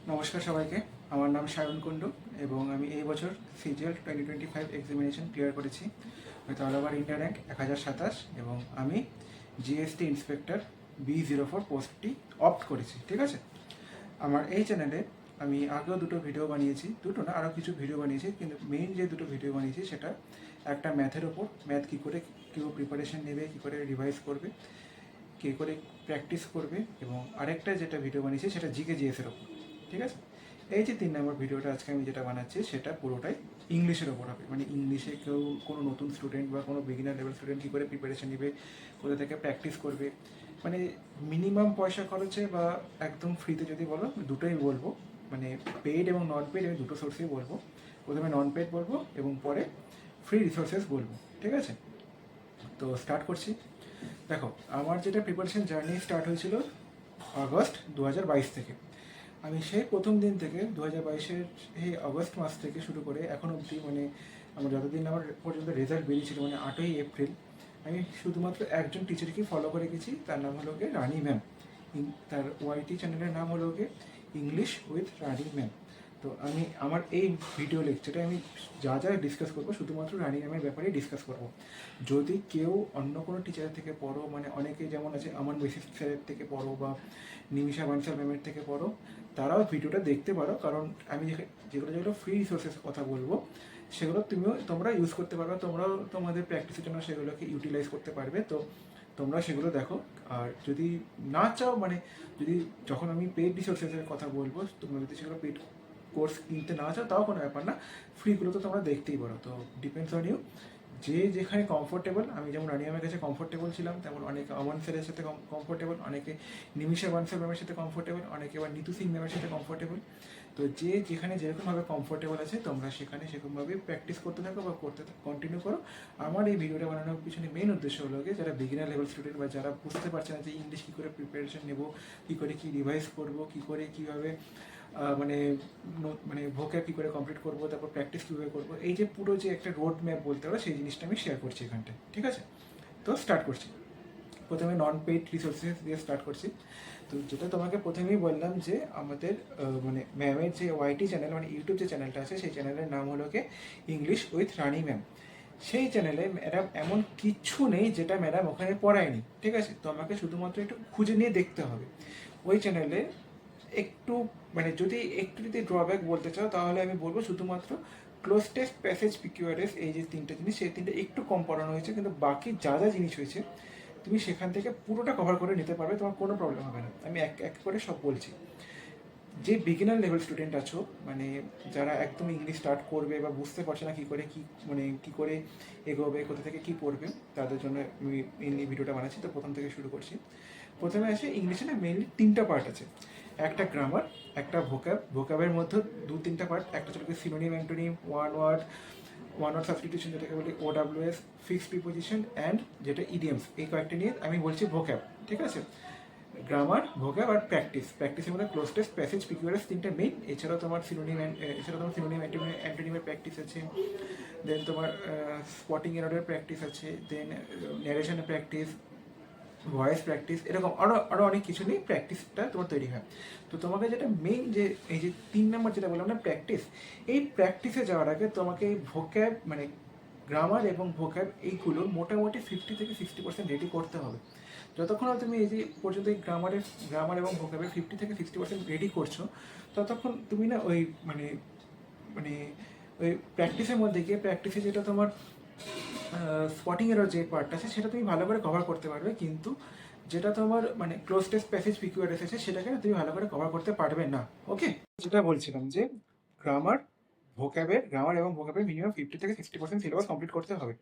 নমস্কার সবাইকে। আমার নাম সায়ন কুণ্ডু এবং আমি এই বছর সিজিএল 2025 এক্সামিনেশন ক্লিয়ার করেছি with all over India rank 1027 এবং আমি জিএসটি ইন্সপেক্টর B04 পোস্টটি অপ্ট করেছি। ঠিক আছে, আমার এই চ্যানেলে আমি আগেও দুটো ভিডিও বানিয়েছি, দুটো না আরও কিছু ভিডিও বানিয়েছি, কিন্তু মেইন যে দুটো ভিডিও বানিয়েছি সেটা একটা ম্যাথের ওপর, ম্যাথ কী করে কেউ প্রিপারেশন নেবে, কী করে রিভাইজ করবে, কী করে প্র্যাকটিস করবে, এবং আরেকটা যেটা ভিডিও বানিয়েছি সেটা জিকে জিএসের ওপর। ঠিক আছে, এই যে 3 নম্বর ভিডিওটা আজকে আমি যেটা বানাচ্ছি সেটা পুরোটাই ইংলিশের ওপর হবে। মানে ইংলিশে কেউ কোনো নতুন স্টুডেন্ট বা কোনো বিগিনার লেভেল স্টুডেন্ট কী করে প্রিপারেশন নেবে, কোথা থেকে প্র্যাকটিস করবে, মানে মিনিমাম পয়সা খরচে বা একদম ফ্রিতে যদি বলো, দুটোই বলবো। মানে পেইড এবং নন পেইড আমি দুটো সোর্সেই বলবো। প্রথমে নন পেইড বলবো এবং পরে ফ্রি রিসোর্সেস বলবো। ঠিক আছে, তো স্টার্ট করছি। দেখো, আমার যেটা প্রিপারেশন জার্নি স্টার্ট হয়েছিল আগস্ট 2022 থেকে। আমি সেই প্রথম দিন থেকে 2022-এর এই আগস্ট মাস থেকে শুরু করে এখন অবধি, মানে আমার যতদিন আমার পর্যন্ত রেজাল্ট বেরিয়েছিল, মানে 8ই এপ্রিল, আমি শুধুমাত্র একজন টিচারকেই ফলো করে গেছি। তার নাম হলো গিয়ে রানি ম্যাম। তার ওয়াইটি চ্যানেলের নাম হলো গিয়ে ইংলিশ উইথ রানি ম্যাম। তো আমি আমার এই ভিডিও লেকচারে আমি যা যা ডিসকাস করবো শুধুমাত্র রানি ম্যামের ব্যাপারেই ডিসকাস করবো। যদি কেউ অন্য কোনো টিচারের থেকে পড়ো, মানে অনেকে যেমন আছে আমান বেসিস স্যারের থেকে পড়ো বা নিমিষা বানসাল ম্যামের থেকে পড়ো, তারাও ভিডিওটা দেখতে পারো। কারণ আমি যেগুলো যেগুলো ফ্রি রিসোর্সেস কথা বলবো সেগুলো তোমরা ইউজ করতে পারবে, তোমরাও তোমাদের প্র্যাকটিসের জন্য সেগুলোকে ইউটিলাইজ করতে পারবে। তো তোমরা সেগুলো দেখো। আর যদি না চাও, মানে যদি যখন আমি পেইড রিসোর্সেসের কথা বলবো, তোমরা যদি সেগুলো পেইড কোর্স কিনতে না চাও তাও কোনো ব্যাপার না, ফ্রিগুলো তো তোমরা দেখতেই পারো। তো ডিপেন্ডস অন ইউ, যে যেখানে কমফোর্টেবল। আমি যেমন রানিয়ামের কাছে কমফোর্টেবল ছিলাম, তেমন অনেকে অমন স্যারের সাথে কমফোর্টেবল, অনেকে নিমিষা বানসাল ম্যামের সাথে কমফোর্টেবল, অনেকে আবার নিতু সিং ম্যামের সাথে কমফোর্টেবল। তো যে যেখানে যেরকমভাবে কমফোর্টেবল আছে তোমরা সেখানে সেরকমভাবে প্র্যাকটিস করতে থাকো বা করতে কন্টিনিউ করো। আমার এই ভিডিওটা বানানোর পিছনে মেইন উদ্দেশ্য হলো গিয়ে যারা বিগিনার লেভেল স্টুডেন্ট বা যারা বুঝতে পারছে না যে ইংলিশ কী করে প্রিপারেশন নেবো, কী করে কী রিভাইজ করবো, কী করে কীভাবে মানে মানে ভোক্যাব কী করে কমপ্লিট করবো, তারপর প্র্যাকটিস কীভাবে করবো, এই যে পুরো যে একটা রোড ম্যাপ বলতে পারো, সেই জিনিসটা আমি শেয়ার করছি এখানটায়। ঠিক আছে, তো স্টার্ট করছি। প্রথমে নন পেইড রিসোর্সেস দিয়ে স্টার্ট করছি। তো যেটা তোমাকে প্রথমেই বললাম যে আমাদের মানে ম্যামের যে ওয়াইটি চ্যানেল, মানে ইউটিউব যে চ্যানেলটা আছে, সেই চ্যানেলের নাম হলো কি ইংলিশ উইথ রানি ম্যাম। সেই চ্যানেলে ম্যাডাম এমন কিচ্ছু নেই যেটা ম্যাডাম ওখানে পড়ায়নি। ঠিক আছে, তো আমাকে শুধুমাত্র একটু খুঁজে নিয়ে দেখতে হবে। ওই চ্যানেলে একটু, মানে যদি ড্রব্যাক বলতে চাও তাহলে আমি বলবো শুধুমাত্র ক্লোজ টেস্ট, প্যাসেজ, পিকিউআরএস, এই যে তিনটে জিনিস, সেই তিনটে একটু কম পড়ানো হয়েছে, কিন্তু বাকি যা যা জিনিস হয়েছে তুমি সেখান থেকে পুরোটা কভার করে নিতে পারবে, তোমার কোনো প্রবলেম হবে না। আমি এক এক করে সব বলছি। যে বিগিনার লেভেল স্টুডেন্ট আছো, মানে যারা একদম ইংলিশ স্টার্ট করবে বা বুঝতে পারছে না কী করে মানে কী করে এগোবে, কোথা থেকে কী পড়বে, তাদের জন্য আমি মেনলি ভিডিওটা বানাচ্ছি। তো প্রথম থেকে শুরু করছি। প্রথমে আসে ইংলিশে না মেনলি 3টা পার্ট আছে। একটা গ্রামার, একটা ভোকাবের মধ্যে 2-3টা পার্ট। একটা চলবে synonym, antonym, one word substitution যেটাকে বলি OWS, ফিক্সড প্রিপোজিশন অ্যান্ড যেটা ইডিয়ামস, এই কয়েকটা নিয়ে আমি বলছি ভোক্যাব। ঠিক আছে, গ্রামার, ভোক্যাব আর প্র্যাকটিসের মধ্যে ক্লোজ টেস্ট, প্যাসেজ, পিকিউআরএস তিনটে মেইন। এছাড়াও তোমার সিনোনিম অ্যান্টোনিমের প্র্যাকটিস আছে, দেন তোমার স্পটিং এররের প্র্যাকটিস আছে, দেন ন্যারেশনের প্র্যাকটিস, ভয়েস প্র্যাকটিস, এরকম আরও আরও অনেক কিছু নিয়ে প্র্যাকটিসটা তোমার তৈরি হয়। তো তোমাকে যেটা মেইন, যে এই যে 3 নম্বর যেটা বললাম না প্র্যাকটিস, এই প্র্যাকটিসে যাওয়ার আগে তোমাকে এই ভোক্যাব, মানে গ্রামার এবং ভোক্যাব, এইগুলো মোটামুটি 50 থেকে 60% রেডি করতে হবে। যতক্ষণ না তুমি এই যে পর্যন্ত এই গ্রামার এবং ভোক্যাবের 50 থেকে 60% রেডি করছো, ততক্ষণ তুমি না ওই মানে মানে ওই প্র্যাকটিসের মধ্যে গিয়ে, প্র্যাকটিসে যেটা তোমার স্পটিং এরর যে পার্টটা আছে সেটা তুমি ভালো করে কভার করতে পারবে, কিন্তু যেটা তোমার মানে ক্লোজ টেস্ট, প্যাসেজ, পিকিউআরএস আছে সেটাকে তুমি ভালো করে কভার করতে পারবে না। ওকে, যেটা বলছিলাম যে গ্রামার এবং ভোকাবের মিনিমাম 50 থেকে 60% সিলেবাস কমপ্লিট করতে হবে।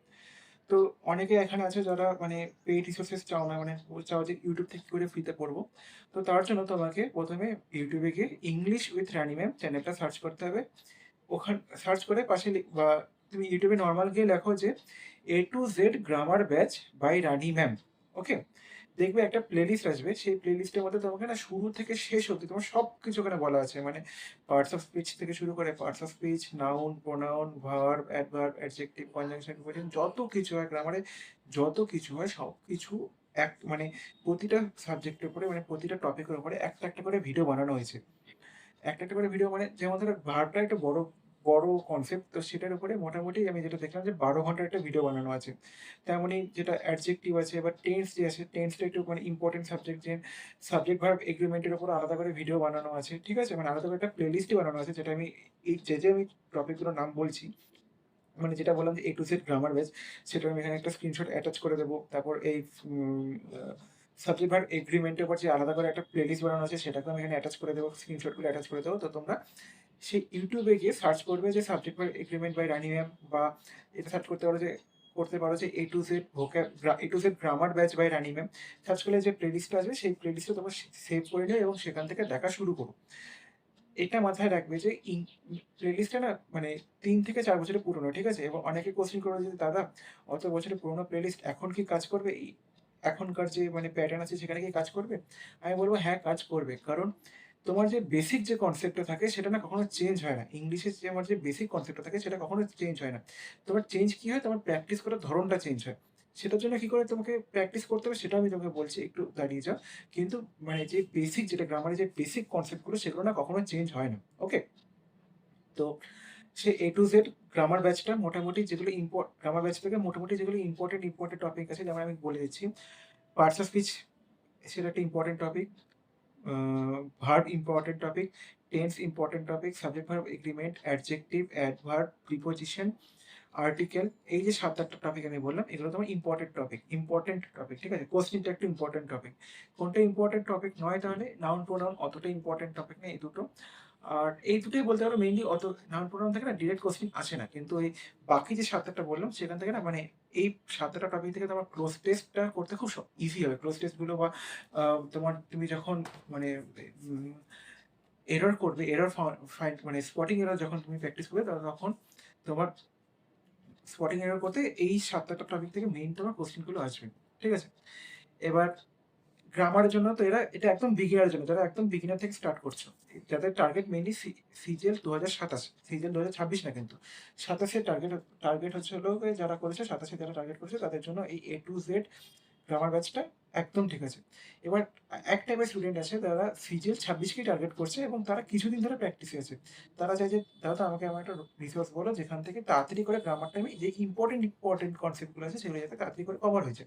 তো অনেকে এখানে আছে যারা মানে পেইড রিসোর্সেস চাও না, মানে চাও যে ইউটিউব থেকে করে ফ্রিতে পড়বো। তো তার জন্য তোমাকে প্রথমে ইউটিউবে গিয়ে ইংলিশ উইথ রানি ম্যাম চ্যানেলটা সার্চ করতে হবে। ওখানে সার্চ করে পাশে বা তুমি ইউটিউবে নর্মাল গিয়ে লেখো যে A to Z grammar batch by Rani ma'am. Okay, দেখবে একটা প্লেলিস্ট আসবে। সেই প্লেলিস্টের মধ্যে তোমাকে না শুরু থেকে শেষ অবধি তোমার সব কিছু ওখানে বলা আছে, মানে পার্টস অফ স্পিচ থেকে শুরু করে parts of speech, noun, pronoun, verb, adverb, adjective, conjunction, preposition, যত কিছু হয় গ্রামারে, যত কিছু হয় সব কিছু মানে প্রতিটা সাবজেক্টের উপরে, মানে প্রতিটা টপিকের উপরে একটা একটা করে ভিডিও বানানো হয়েছে। একটা একটা করে ভিডিও মানে যেমন ধরো ভার্বটা একটা বড় বড় কনসেপ্ট, তো সেটার উপরে মোটামুটি আমি যেটা দেখলাম যে 12 ঘন্টার একটা ভিডিও বানানো আছে। তেমনই যেটা অ্যাডজেক্টিভ আছে বা টেন্স যে আছে, টেন্সটা একটু মানে ইম্পর্টেন্ট সাবজেক্ট, যে সাবজেক্ট ভার্ব এগ্রিমেন্টের উপর আলাদা করে ভিডিও বানানো আছে, ঠিক আছে, মানে আলাদা করে একটা প্লেলিস্টই বানানো আছে, যেটা আমি এই যে আমি টপিকগুলোর নাম বলছি, মানে যেটা বললাম যে A to Z grammar base, সেটা আমি এখানে একটা স্ক্রিনশট অ্যাটাচ করে দেবো। তারপর এই সাবজেক্ট ভার্ব এগ্রিমেন্টের উপর যে আলাদা করে একটা প্লেলিস্ট বানানো আছে, সেটাকে আমি এখানে অ্যাটাচ করে দেবো, স্ক্রিনশটগুলো অ্যাটাচ করে দেবো। তো তোমরা সেই ইউটিউবে গিয়ে সার্চ করবে যে subject verb agreement by Rani ma'am, বা এটা সার্চ করতে পারো যে A to Z grammar batch by Rani ma'am. Search করলে যে প্লেলিস্টটা আসবে, সেই প্লেলিস্টটা তোমরা সেভ করে নিও এবং সেখান থেকে দেখা শুরু করো। এটা মাথায় রাখবে যে প্লেলিস্টটা না মানে 3 থেকে 4 বছরের পুরনো, ঠিক আছে, এবং অনেকে কোশ্চেন করবে যে দাদা অত বছরের পুরনো প্লেলিস্ট এখন কি কাজ করবে, এখনকার যে মানে প্যাটার্ন আছে সেখানে কি কাজ করবে? আমি বলবো হ্যাঁ, কাজ করবে। কারণ তোমার যে বেসিক যে কনসেপ্টটা থাকে সেটা না কখনো চেঞ্জ হয় না। ইংলিশে যে আমার যে বেসিক কনসেপ্টটা থাকে সেটা কখনো চেঞ্জ হয় না। তোমার চেঞ্জ কি হয়, তোমার প্র্যাকটিস করার ধরনটা চেঞ্জ হয়। সেটার জন্য কি করে তোমাকে প্র্যাকটিস করতে হবে সেটা আমি তোমাকে বলছি, একটু দাঁড়িয়ে যাও। কিন্তু মানে যে বেসিক, যেটা গ্রামারের যে বেসিক কনসেপ্টগুলো সেগুলো না কখনো চেঞ্জ হয় না। ওকে, তো সে A to Z গ্রামার ব্যাচটা মোটামুটি যেগুলো গ্রামার ব্যাচ থেকে মোটামুটি যেগুলো ইম্পর্টেন্ট টপিক আছে, যেমন আমি বলে দিচ্ছি, পার্টস অফ স্পিচ সেটা একটা important topic, verb important topic, tense important topic, subject verb agreement, adjective, adverb, preposition, article, এই যে 7-8টা টপিক আমি বললাম, এগুলো তোমার ইম্পর্টেন্ট টপিক, ঠিক আছে। কোশ্চেনটা একটা ইম্পর্টেন্ট টপিক। কোনটা ইম্পর্টেন্ট টপিক নয়, তাহলে নাউন প্রোনাউন অতটা ইম্পর্টেন্ট টপিক নেই, এই দুটো। আর এই দুটোই বলতে পারো মেইনলি, অত নাউন প্রোনাউন থেকে না ডিরেক্ট কোশ্চেন আসে না, কিন্তু এই বাকি যে 7-8টা বললাম সেখান থেকে না মানে এই 7-8টা টপিক থেকে তোমার ক্লোজ টেস্টটা করতে খুব ইজি হবে। ক্লোজ টেস্টগুলো বা তুমি যখন মানে এরর করবে, এরর ফাইন্ড মানে স্পটিং এরর যখন তুমি প্র্যাকটিস করবে, তখন তোমার স্পটিং এরর করতে এই 7-8টা টপিক থেকে মেইন তোমার কোশ্চেনগুলো আসবে, ঠিক আছে। এবার গ্রামারের জন্য তো এটা একদম বিগিনারের জন্য, যারা একদম বিগিনার থেকে স্টার্ট করছো, যাদের টার্গেট মেইনলি সিজিএল 2027, সিজিএল 2026 না কিন্তু 27-এর টার্গেট হচ্ছে হলো যারা করেছে 27-এ যারা টার্গেট করেছে তাদের জন্য এই A to Z গ্রামার ব্যাচটা একদম ঠিক আছে। এবার এক টাইপের স্টুডেন্ট আছে যারা সিজিএল 26কেই টার্গেট করছে এবং তারা কিছুদিন ধরে প্র্যাকটিসে আছে। তারা চায় যে দাদা আমাকে আমার একটা রিসোর্স বলো যেখান থেকে তাড়াতাড়ি করে গ্রামার টাইমে যে ইম্পর্টেন্ট কনসেপ্টগুলো আছে সেগুলো যাতে তাড়াতাড়ি করে কভার হয়েছে।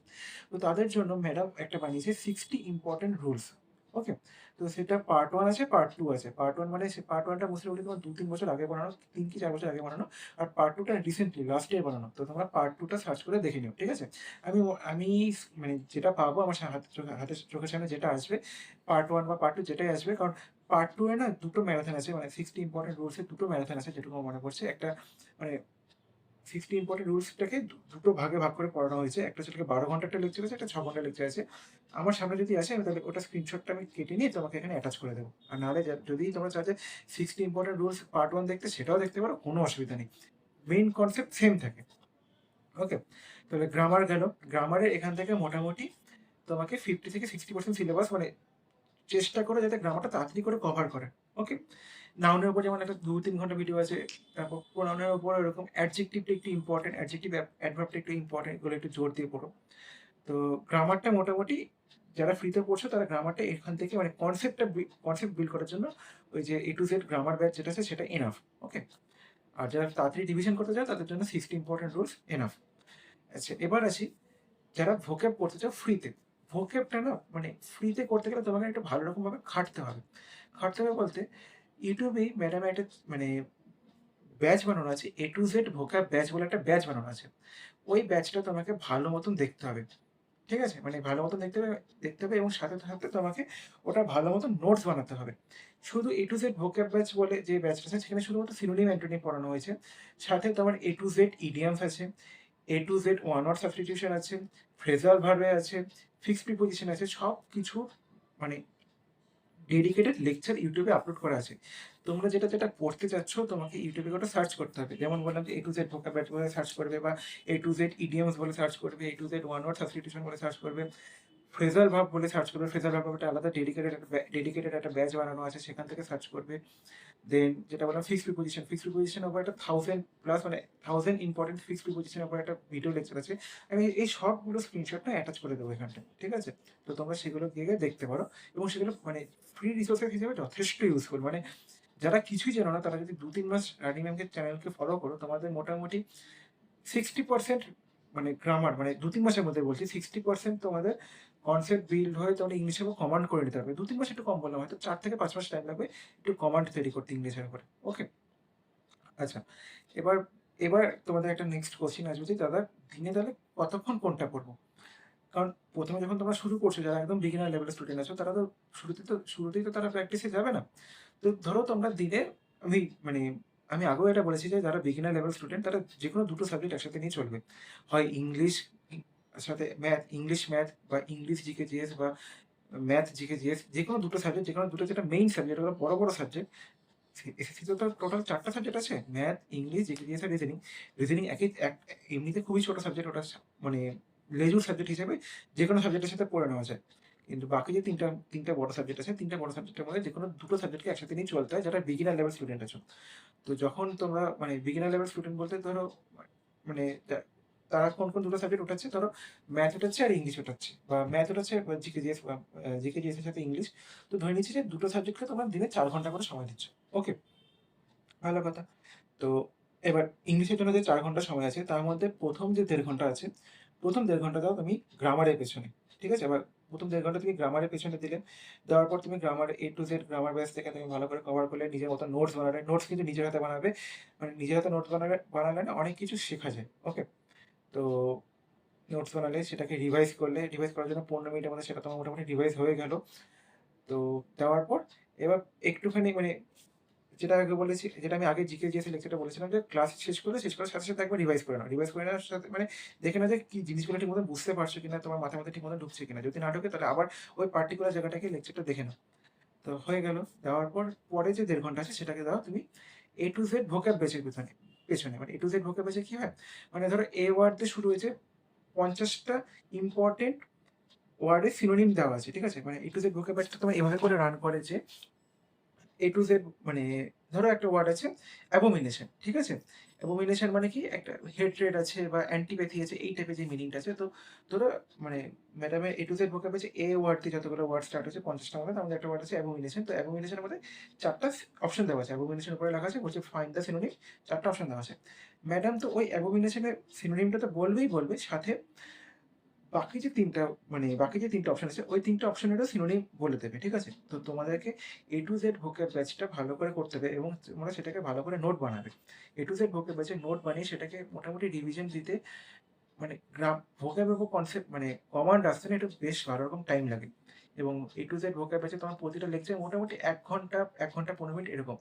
তো তাদের জন্য ম্যাডাম একটা বানিয়েছে 60 ইম্পর্টেন্ট রুলস। ওকে, তো সেটা পার্ট 1 আছে, পার্ট 2 আছে। পার্ট 1 মানে পার্ট 1টা মোস্টলি তোমার 2-3 বছর আগে বানানো, 3 কি 4 বছর আগে বানানো। আর পার্ট 2টা রিসেন্টলি লাস্ট ইয়ার বানানো। তো তোমরা পার্ট 2টা সার্চ করে দেখে নিও, ঠিক আছে। আমি মানে যেটা পাবো আমার চোখের সামনে যেটা আসবে, পার্ট 1 বা পার্ট 2 যেটাই আসবে, কারণ পার্ট 2 এ না দুটো ম্যারাথন আছে, মানে 60 ইম্পর্টেন্ট রুলস এর দুটো ম্যারাথন আছে যেটুকু আমার মনে পড়ছে। একটা মানে 60 ইম্পর্টেন্ট রুলসটাকে দুটো ভাগে ভাগ করে পড়ানো হয়েছে। একটা হচ্ছে 12 ঘন্টা একটা লেকচার আছে, একটা 6 ঘন্টা লেকচার আছে। আমার সামনে যদি আসে আমি তাহলে ওটা স্ক্রিনশটটা আমি কেটে নিয়ে তোমাকে এখানে অ্যাটাচ করে দেবো। আর নাহলে যদি তোমরা চাও যে 60 ইম্পর্টেন্ট রুলস পার্ট 1 দেখতে, সেটাও দেখতে পারো, কোনো অসুবিধা নেই। মেইন কনসেপ্ট সেম থাকে। ওকে, তাহলে গ্রামার গেল। গ্রামারের এখান থেকে মোটামুটি তোমাকে 50 থেকে 60% সিলেবাস মানে চেষ্টা করো যাতে গ্রামারটা তাড়াতাড়ি করে কভার করে। ওকে, নাউনের উপর যেমন একটা 2-3 ঘন্টা ভিডিও আছে, তারপর প্রোনাউনের উপর এরকম অ্যাডজেক্টিভটা একটু ইম্পর্টেন্ট, অ্যাডজেক্টিভ অ্যাডভার্বটা একটু ইম্পর্টেন্ট, এগুলো একটু জোর দিয়ে পড়ো। তো গ্রামারটা মোটামুটি যারা ফ্রিতে পড়ছো তারা গ্রামারটা এখান থেকে মানে কনসেপ্ট বিল্ড করার জন্য ওই যে A to Z grammar batch যেটা আছে সেটা এনাফ। ওকে, আর যারা তাড়াতাড়ি ডিভিশন করতে চাও তাদের জন্য 60 ইম্পর্টেন্ট রুলস এনাফ। আচ্ছা, এবার আসি যারা ভোকেব করতে চাও ফ্রিতে। ভোকেবটা না মানে ফ্রিতে করতে গেলে তোমাকে একটু ভালো রকমভাবে খাটতে হবে বলতে ইউটিউবেই ম্যাডাম একটা মানে ব্যাচ বানানো আছে, A to Z ভোকাব ব্যাচ বলে একটা ব্যাচ বানানো আছে। ওই ব্যাচটা তোমাকে ভালো মতন দেখতে হবে, ঠিক আছে, মানে ভালো মতন দেখতে হবে এবং সাথে সাথে তোমাকে ওটা ভালো মতন নোটস বানাতে হবে। শুধু A to Z ভোকাব ব্যাচ বলে যে ব্যাচটা আছে সেখানে শুধুমাত্র সিনোনিম অ্যান্টোনিম পড়ানো হয়েছে। সাথে তোমার A to Z ইডিয়ামস আছে, A to Z one word substitution আছে, ফ্রেজাল ভার্বে আছে, ফিক্সড প্রিপোজিশন আছে, সব কিছু মানে ডেডিকেটেড লেকচার ইউটিউবে আপলোড করা আছে। তোমরা যেটা যেটা পড়তে চাচ্ছ তোমাকে ইউটিউবে ওটা সার্চ করতে হবে। যেমন বললাম যে A to Z ভোকাবুলারি বলে সার্চ করবে, বা A to Z ইডিয়মস বলে সার্চ করবে, A to Z one word substitution বলে সার্চ করবে, ফ্রেজাল ভার্ব বলে সার্চ করবে। ফ্রেজাল ভার্ব একটা আলাদা ডেডিকেটেড একটা ব্যাচ বানানো আছে, সেখান থেকে সার্চ করবে। দেন যেটা বললাম ফিক্সড প্রিপোজিশন ওপর একটা 1000+ মানে 1000 ইম্পর্টেন্ট ফিক্সড প্রিপোজিশনের উপর একটা ভিডিও লেকচার আছে। আমি এই সবগুলো স্ক্রিনশটটা অ্যাটাচ করে দেবো এখানটায়, ঠিক আছে। তো তোমরা সেগুলো গিয়ে দেখতে পারো এবং সেগুলো মানে ফ্রি রিসোর্সেস হিসেবে যথেষ্ট ইউজফুল। মানে যারা কিছুই জানো না তারা যদি 2-3 মাস রানি ম্যামকে চ্যানেলকে ফলো করো, তোমাদের মোটামুটি 60% মানে গ্রামার, মানে 2-3 মাসের মধ্যে বলছি 60% তোমাদের কনসেপ্ট বিল্ড হয়ে তোমরা ইংলিশের উপর কমান্ড করে নিতে হবে। 2-3 মাস একটু কম বললাম, হয়তো 4 থেকে 5 মাস টাইম লাগবে একটু কমান্ড তৈরি করতে ইংলিশের উপরে। ওকে? আচ্ছা, এবার এবার তোমাদের একটা নেক্সট কোশ্চেন আসবে যে দাদা দিনে তাহলে কতক্ষণ কোনটা পড়বো? কারণ ১ম এ যখন তোমরা শুরু করছো, যারা একদম বিগিনার লেভেলের স্টুডেন্ট আছো, তারা তো শুরুতেই তো তারা প্র্যাকটিসে যাবে না। তো ধরো তোমরা দিনে, আমি মানে আমি আগেও এটা বলেছি যে যারা বিগিনার লেভেল স্টুডেন্ট তারা যেকোনো ২ টো সাবজেক্ট একসাথে নিয়ে চলবে। হয় ইংলিশ সাথে ম্যাথ, ইংলিশ ম্যাথ বা ইংলিশ জিকে জিএস বা ম্যাথ জিকে জিএস, যেকোনো ২ টো সাবজেক্ট, যেকোনো ২ টো যেটা মেইন সাবজেক্ট, ওগুলো বড়, বড় সাবজেক্ট। এসএসসিতে তো টোটাল ৪ টা সাবজেক্ট আছে। ম্যাথ, ইংলিশ, জিকে জিএস আর রিজনিং। রিজনিং এমনিতে খুবই ছোট সাবজেক্ট, ওটা মানে লেজুর সাবজেক্ট হিসেবে যেকোনো সাবজেক্টের সাথে পড়ে নেওয়া যায়। কিন্তু বাকি যে ৩ টা বড় সাবজেক্ট আছে, ৩ টা বড় সাবজেক্টের মধ্যে যেকোনো ২ টো সাবজেক্টকে একসাথে নিয়ে চলতে হয় যারা বিগিনার লেভেল স্টুডেন্ট আছো। তো যখন তোমরা মানে বিগিনার লেভেল স্টুডেন্ট বলতে ধরো মানে তারা কোন ২ টো সাবজেক্ট উঠাচ্ছে, ধরো ম্যাথ উঠাচ্ছে আর ইংলিশ উঠাচ্ছে, বা ম্যাথ উঠাচ্ছে বা জিকে জিএস বা জিকে জিএস এর সাথে ইংলিশ। তো ধরে নিচ্ছি যে ২ টো সাবজেক্টকে তোমরা দিনে ৪ ঘন্টা করে সময় দিচ্ছ। ওকে? ভালো কথা। তো এবার ইংলিশের জন্য যে ৪ ঘন্টা সময় আছে তার মধ্যে ১ম যে ১.৫ ঘন্টা আছে, ১ম ১.৫ ঘন্টা দাও তুমি গ্রামারের পেছনে। ঠিক আছে? এবার ১ম ১.৫ ঘন্টা তুমি গ্রামারের পেছনে দিলে। দেওয়ার পর তুমি grammar A to Z grammar base থেকে তুমি ভালো করে কভার করলে, নিজের মতো নোটস বানালে। নোটস কিন্তু নিজের হাতে বানাবে। মানে নিজের হাতে নোটস বানালে না অনেক কিছু শেখা যায়। ওকে? তো নোটস বানালে সেটাকে রিভাইজ করলে, রিভাইজ করার জন্য ১৫ মিনিটের মধ্যে সেটা তোমার মোটামুটি রিভাইজ হয়ে গেল। তো দেওয়ার পর এবার একটুখানি মানে যেটা আগে বলেছি, যেটা আমি আগে জিকে জিএস লেকচারটা বলেছিলাম যে ক্লাস শেষ করার সাথে সাথে একবার রিভাইজ করে নাও। রিভাইজ করে নেওয়ার সাথে মানে দেখে নাও যে কি জিনিসগুলো ঠিক মতো বুঝতে পারছো কিনা, তোমার মাথার মধ্যে ঠিক মতো ঢুকছে কিনা। যদি না ঢোকে তাহলে আবার ওই পার্টিকুলার জায়গাটাকে লেকচারটা দেখে নাও। তো হয়ে গেল। দেওয়ার পর পরে যে ১.৫ ঘন্টা আছে সেটাকে দাও তুমি A to Z ভোক্যাব বেচের পেছনে। মানে A to Z ভোক্যাব বেচে কি হয়? মানে ধরো A ওয়ার্ড দিয়ে শুরু হয়েছে, ৫০ টা ইম্পোর্টেন্ট ওয়ার্ডের সিনোনিম দেওয়া আছে। ঠিক আছে? মানে A to Z ভোক্যাব ব্যাচটা তোমার এভাবে করে রান করে যে A to Z মানে ধরো একটা ওয়ার্ড আছে অ্যাবোমিনেশন, ঠিক আছে? অ্যাবোমিনেশন মানে কি? একটা হেট্রেড আছে বা অ্যান্টিপ্যাথি আছে, এই টাইপের যে মিনিংটা আছে। তো ধরো মানে ম্যাডামের A to Z ভোক্যাব আছে A ওয়ার্ড দিয়ে যতগুলো ওয়ার্ড স্টার্ট হচ্ছে ৫০ টার মধ্যে, তার মধ্যে একটা ওয়ার্ড আছে অ্যাবোমিনেশন। তো অ্যাবোমিনেশনের মধ্যে ৪ টা অপশন দেওয়া আছে। অ্যাবোমিনেশন উপরে লেখা আছে বলছে ফাইন্ড দ্য সিনোনিম, ৪ টা অপশন দেওয়া আছে। ম্যাডাম তো ওই অ্যাবোমিনেশনের সিনোনিমটা তো বলবে, সাথে বাকি যে ৩ টা অপশন আছে, ওই ৩ টা অপশনেরও সিনোনিম বলে দেবে, ঠিক আছে? তো তোমাদেরকে A to Z ভোক্যাব ব্যাচটা ভালো করে করতে হবে এবং তোমরা সেটাকে ভালো করে নোট বানাবে। A to Z ভোক্যাব ব্যাচের নোট বানিয়ে সেটাকে মোটামুটি রিভিশন দিতে মানে ভোক্যাব এবং কনসেপ্ট মানে কমান্ড আসতে না, একটু বেশ ভালো রকম টাইম লাগে। এবং A to Z ভোক্যাব ব্যাচে তোমার প্রতিটা লেকচার মোটামুটি ১ ঘন্টা ১৫ মিনিট এরকম।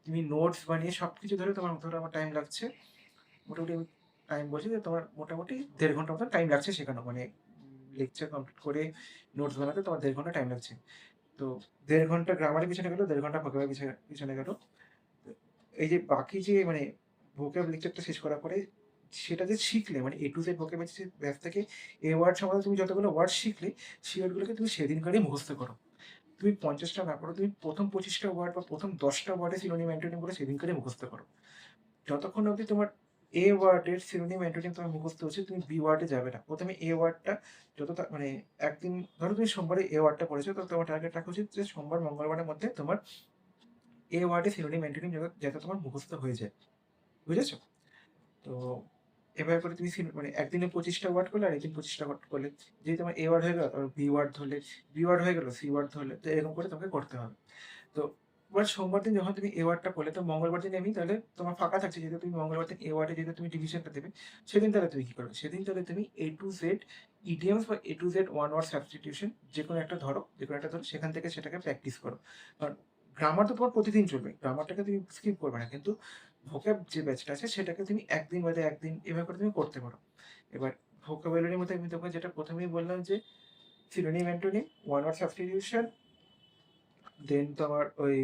তুমি নোটস বানিয়ে সবকিছু ধরে ধরো আমার টাইম লাগছে মোটামুটি, আমি টাইম বলছি যে তোমার মোটামুটি ১.৫ ঘন্টা মতো টাইম লাগছে শেখানো। মানে লেকচার কমপ্লিট করে নোটস বানাতে তোমার ১.৫ ঘন্টা টাইম লাগছে। তো ১.৫ ঘন্টা গ্রামারের পিছনে গেল, ১.৫ ঘন্টা ভোকাবের পিছনে গেল। এই যে বাকি যে মানে ভোকাব লেকচারটা শেষ করার পরে সেটা যে শিখলে, মানে A to Z ভোকাবের যে ব্যাস থেকে এ ওয়ার্ড সম্বন্ধে তুমি যতগুলো ওয়ার্ড শিখলে, সেই ওয়ার্ডগুলোকে তুমি সেদিনকারই মুখস্থ করো। তুমি ৫০ টা না পড়ো, তুমি প্রথম ২৫ টা ওয়ার্ড বা প্রথম ১০ টা ওয়ার্ডের সিনোনিম অ্যান্টোনিম গুলো সেদিনকারই মুখস্থ করো। যতক্ষণ অবধি তোমার A ওয়ার্ডের সিনোনিম অ্যান্টোনিম তোমার মুখস্থ হচ্ছে, তুমি B ওয়ার্ডে যাবে না। ১ম এ A ওয়ার্ডটা মানে একদিন ধরো তুমি সোমবারে A ওয়ার্ডটা পড়েছো, তো তোমার টার্গেট রাখা উচিত যে সোমবার, মঙ্গলবারের মধ্যে তোমার A ওয়ার্ডের সিনোনিম অ্যান্টোনিম যাতে তোমার মুখস্থ হয়ে যায়। বুঝেছো? তো এভাবে করে তুমি মানে একদিনে ২৫ টা ওয়ার্ড করলে আর একদিন ২৫ টা ওয়ার্ড করলে। যদি তোমার A ওয়ার্ড হয়ে গেল, তারপর B ওয়ার্ড ধরলে, B ওয়ার্ড হয়ে গেল, C ওয়ার্ড ধরলে। তো এরকম করে তোমাকে করতে হবে। তো এবার সোমবার দিন যখন তুমি এ ওয়ার্ডটা করলে, তো মঙ্গলবার দিন এমনি তাহলে তোমার ফাঁকা থাকছে, যেহেতু তুমি মঙ্গলবার দিন এ ওয়ার্ডে যেহেতু তুমি ডিভিশনটা দেবে, সেদিন তাহলে তুমি কি করবে? সেদিন তাহলে তুমি A to Z ইডিয়মস বা A to Z one word substitution যেকোনো একটা ধরো, সেখান থেকে সেটাকে প্র্যাকটিস করো। কারণ গ্রামার তো তোমার প্রতিদিন চলবে, গ্রামারটাকে তুমি স্কিপ করবে না, কিন্তু ভোক্যাব যে ব্যাচটা আছে সেটাকে তুমি একদিন বাদে একদিন এভাবে করে তুমি করতে পারো। এবার ভোকাবুলারির মধ্যে আমি তোমাকে যেটা প্রথমেই বললাম যে synonym antonym, one word substitution, then তোমার ওই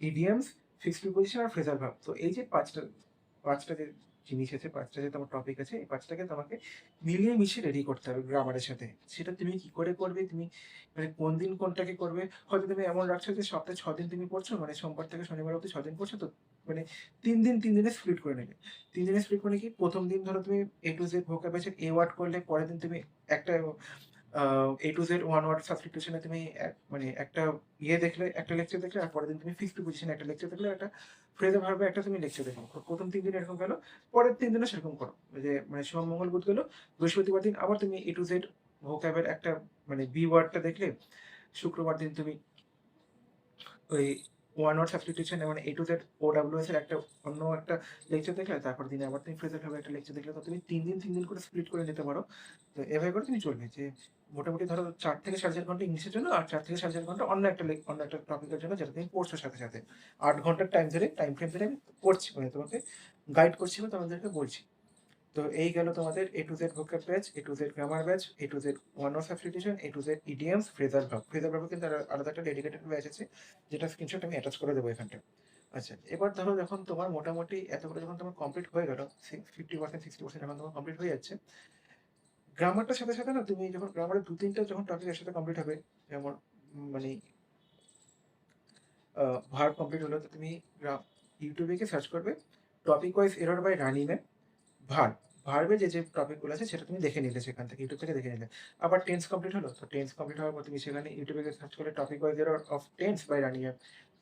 ইডিয়মস, ফিক্সড প্রিপোজিশন আর ফ্রেজাল ভার্ব। তো এই যে পাঁচটা যে জিনিস আছে, পাঁচটা যে তোমার টপিক আছে, এই পাঁচটাকে তোমাকে মিলিয়ে মিশিয়ে রেডি করতে হবে গ্রামারের সাথে। সেটা তুমি কি করে করবে, তুমি মানে কোন দিন কোনটাকে করবে, হয়তো তুমি এমন রাখছো যে সপ্তাহে ৬ দিন তুমি পড়ছো, মানে সোমবার থেকে শনিবার অবধি ৬ দিন পড়ছো, তো মানে ৩ দিনে স্প্লিট করে নেবে। ৩ দিনে স্প্লিট করে কি, প্রথম দিন ধরো তুমি A to Z ভোকাব আছে A ওয়ার্ড করলে, পরের দিন তুমি একটা এ টু জেড ওয়ান ওয়ার্ড সাবস্টিটিউশনে তুমি মানে একটা ইয়ে দেখলে, একটা লেকচার দেখলে, আর পরের দিন তুমি ফিক্সড প্রিপোজিশনে একটা লেকচার দেখলে, একটা ফ্রেজে ভার্বে একটা তুমি লেকচার দেখো। প্রথম 3 দিন এরকম গেলো, পরের 3 দিনও সেরকম করো। ওই যে মানে সোম মঙ্গল বুধ গেলো, বৃহস্পতিবার দিন আবার তুমি এ টু জেড ভোক্যাবের একটা মানে বি ওয়ার্ডটা দেখলে, শুক্রবার দিন তুমি ওই ওয়ান ওয়ার্ড সাবস্টিটিউশন মানে A to Z O W S এর একটা অন্য একটা লেকচার দেখলে, তারপর দিনে আবার তুমি ফ্রেজার ভাবে একটা লেকচার দেখলে, তো তুমি 3 দিন করে স্প্লিট করে নিতে পারো। তো এভাবে করে তুমি চলবে যে মোটামুটি ধরো 4 থেকে 4.5 ঘন্টা ইংলিশের জন্য, আর 4 থেকে 4.5 ঘন্টা অন্য একটা টপিকের জন্য, যেটা তুমি পড়ছো সাথে সাথে। 8 ঘন্টার টাইম ফ্রেম ধরে আমি করছি, মানে তোমাকে গাইড করছি বা তোমাদেরকে বলছি। তো এই গেল তোমাদের A to Z vocab batch, A to Z grammar batch, A to Z one word substitution, A to Z idioms, phrasal verb. Phrasal verb কিন্তু আলাদা একটা ডেডিকেটেড ব্যাচ আছে, যেটা স্ক্রিনশট আমি অ্যাটাচ করে দেবো এখানটা। আচ্ছা, এবার ধরো যখন তোমার মোটামুটি এতগুলো যখন তোমার কমপ্লিট হয়ে গেল, 50%, 60% যখন তোমার কমপ্লিট হয়ে যাচ্ছে, গ্রামারটার সাথে সাথে না তুমি যখন গ্রামারের 2-3টা যখন টপিক এর সাথে কমপ্লিট হবে, যেমন মানে ভার্ব কমপ্লিট হলো, তো তুমি ইউটিউবে গিয়ে সার্চ করবে topic wise error by Rani ma'am verb. ভার্বে যে টপিকগুলো আছে সেটা তুমি দেখে নিলে, সেখান থেকে ইউটিউব থেকে দেখে নিলে। আবার টেন্স কমপ্লিট হলো, তো টেন্স কমপ্লিট হওয়ার পর তুমি সেখানে ইউটিউবে গিয়ে সার্চ করলে topic wise error of tense by Rani ma'am,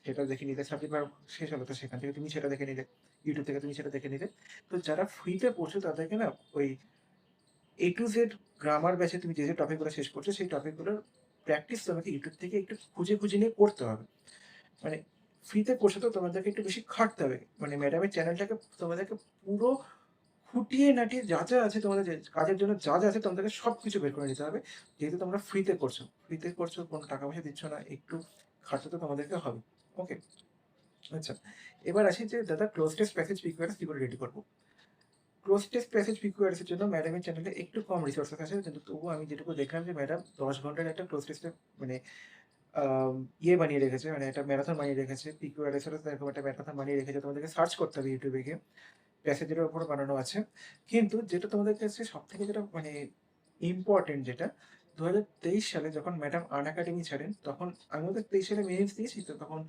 সেটা দেখে নিলে। সাবজেক্ট ভার্ব শেষ হলো, তো সেখান থেকে তুমি সেটা দেখে নিলে, ইউটিউব থেকে তুমি সেটা দেখে নিলে। তো যারা ফ্রিতে পড়ছো তাদেরকে না ওই এ টু জেড গ্রামার ব্যাচে তুমি যে টপিকগুলো শেষ করছো, সেই টপিকগুলোর প্র্যাকটিস তোমাকে ইউটিউব থেকে একটু খুঁজে খুঁজে নিয়ে করতে হবে। মানে ফ্রিতে পড়ছো তো তোমাদেরকে একটু বেশি খাটতে হবে, মানে ম্যাডামের চ্যানেলটাকে তোমাদেরকে পুরো খুঁটিয়ে নাটিয়ে যা যা আছে তোমাদের যে কাজের জন্য যা যা আছে তোমাদেরকে সব কিছু বের করে নিতে হবে। যেহেতু তোমরা ফ্রিতে করছো, কোনো টাকা পয়সা দিচ্ছ না, একটু খাটতে তো তোমাদেরকে হবে। ওকে, আচ্ছা, এবার আসি যে দাদা ক্লোজ টেস্ট প্যাসেজ পিকিউআরএস কি করে রেডি করবো। ক্লোজ টেস্ট প্যাসেজ পিকিউআরএস এর জন্য ম্যাডামের চ্যানেলে একটু কম রিসোর্সেস আছে, কিন্তু তবুও আমি যেটুকু দেখলাম যে ম্যাডাম 10 ঘন্টার একটা ক্লোজ টেস্টের মানে ইয়ে বানিয়ে রেখেছে, মানে একটা ম্যারাথন বানিয়ে রেখেছে। পিকিউআরএস এরও এরকম একটা ম্যারাথন বানিয়ে রেখেছে, তোমাদেরকে সার্চ করতে হবে ইউটিউবে গিয়ে, প্যাসেজের উপর বানানো আছে। কিন্তু যেটা তোমাদের কাছে সব থেকে যেটা মানে ইম্পর্টেন্ট, যেটা 2023 সালে যখন ম্যাডাম আন একাডেমি ছাড়েন, তখন আমি ওদের 23 সালে মেইনস দিয়েছি, তো তখন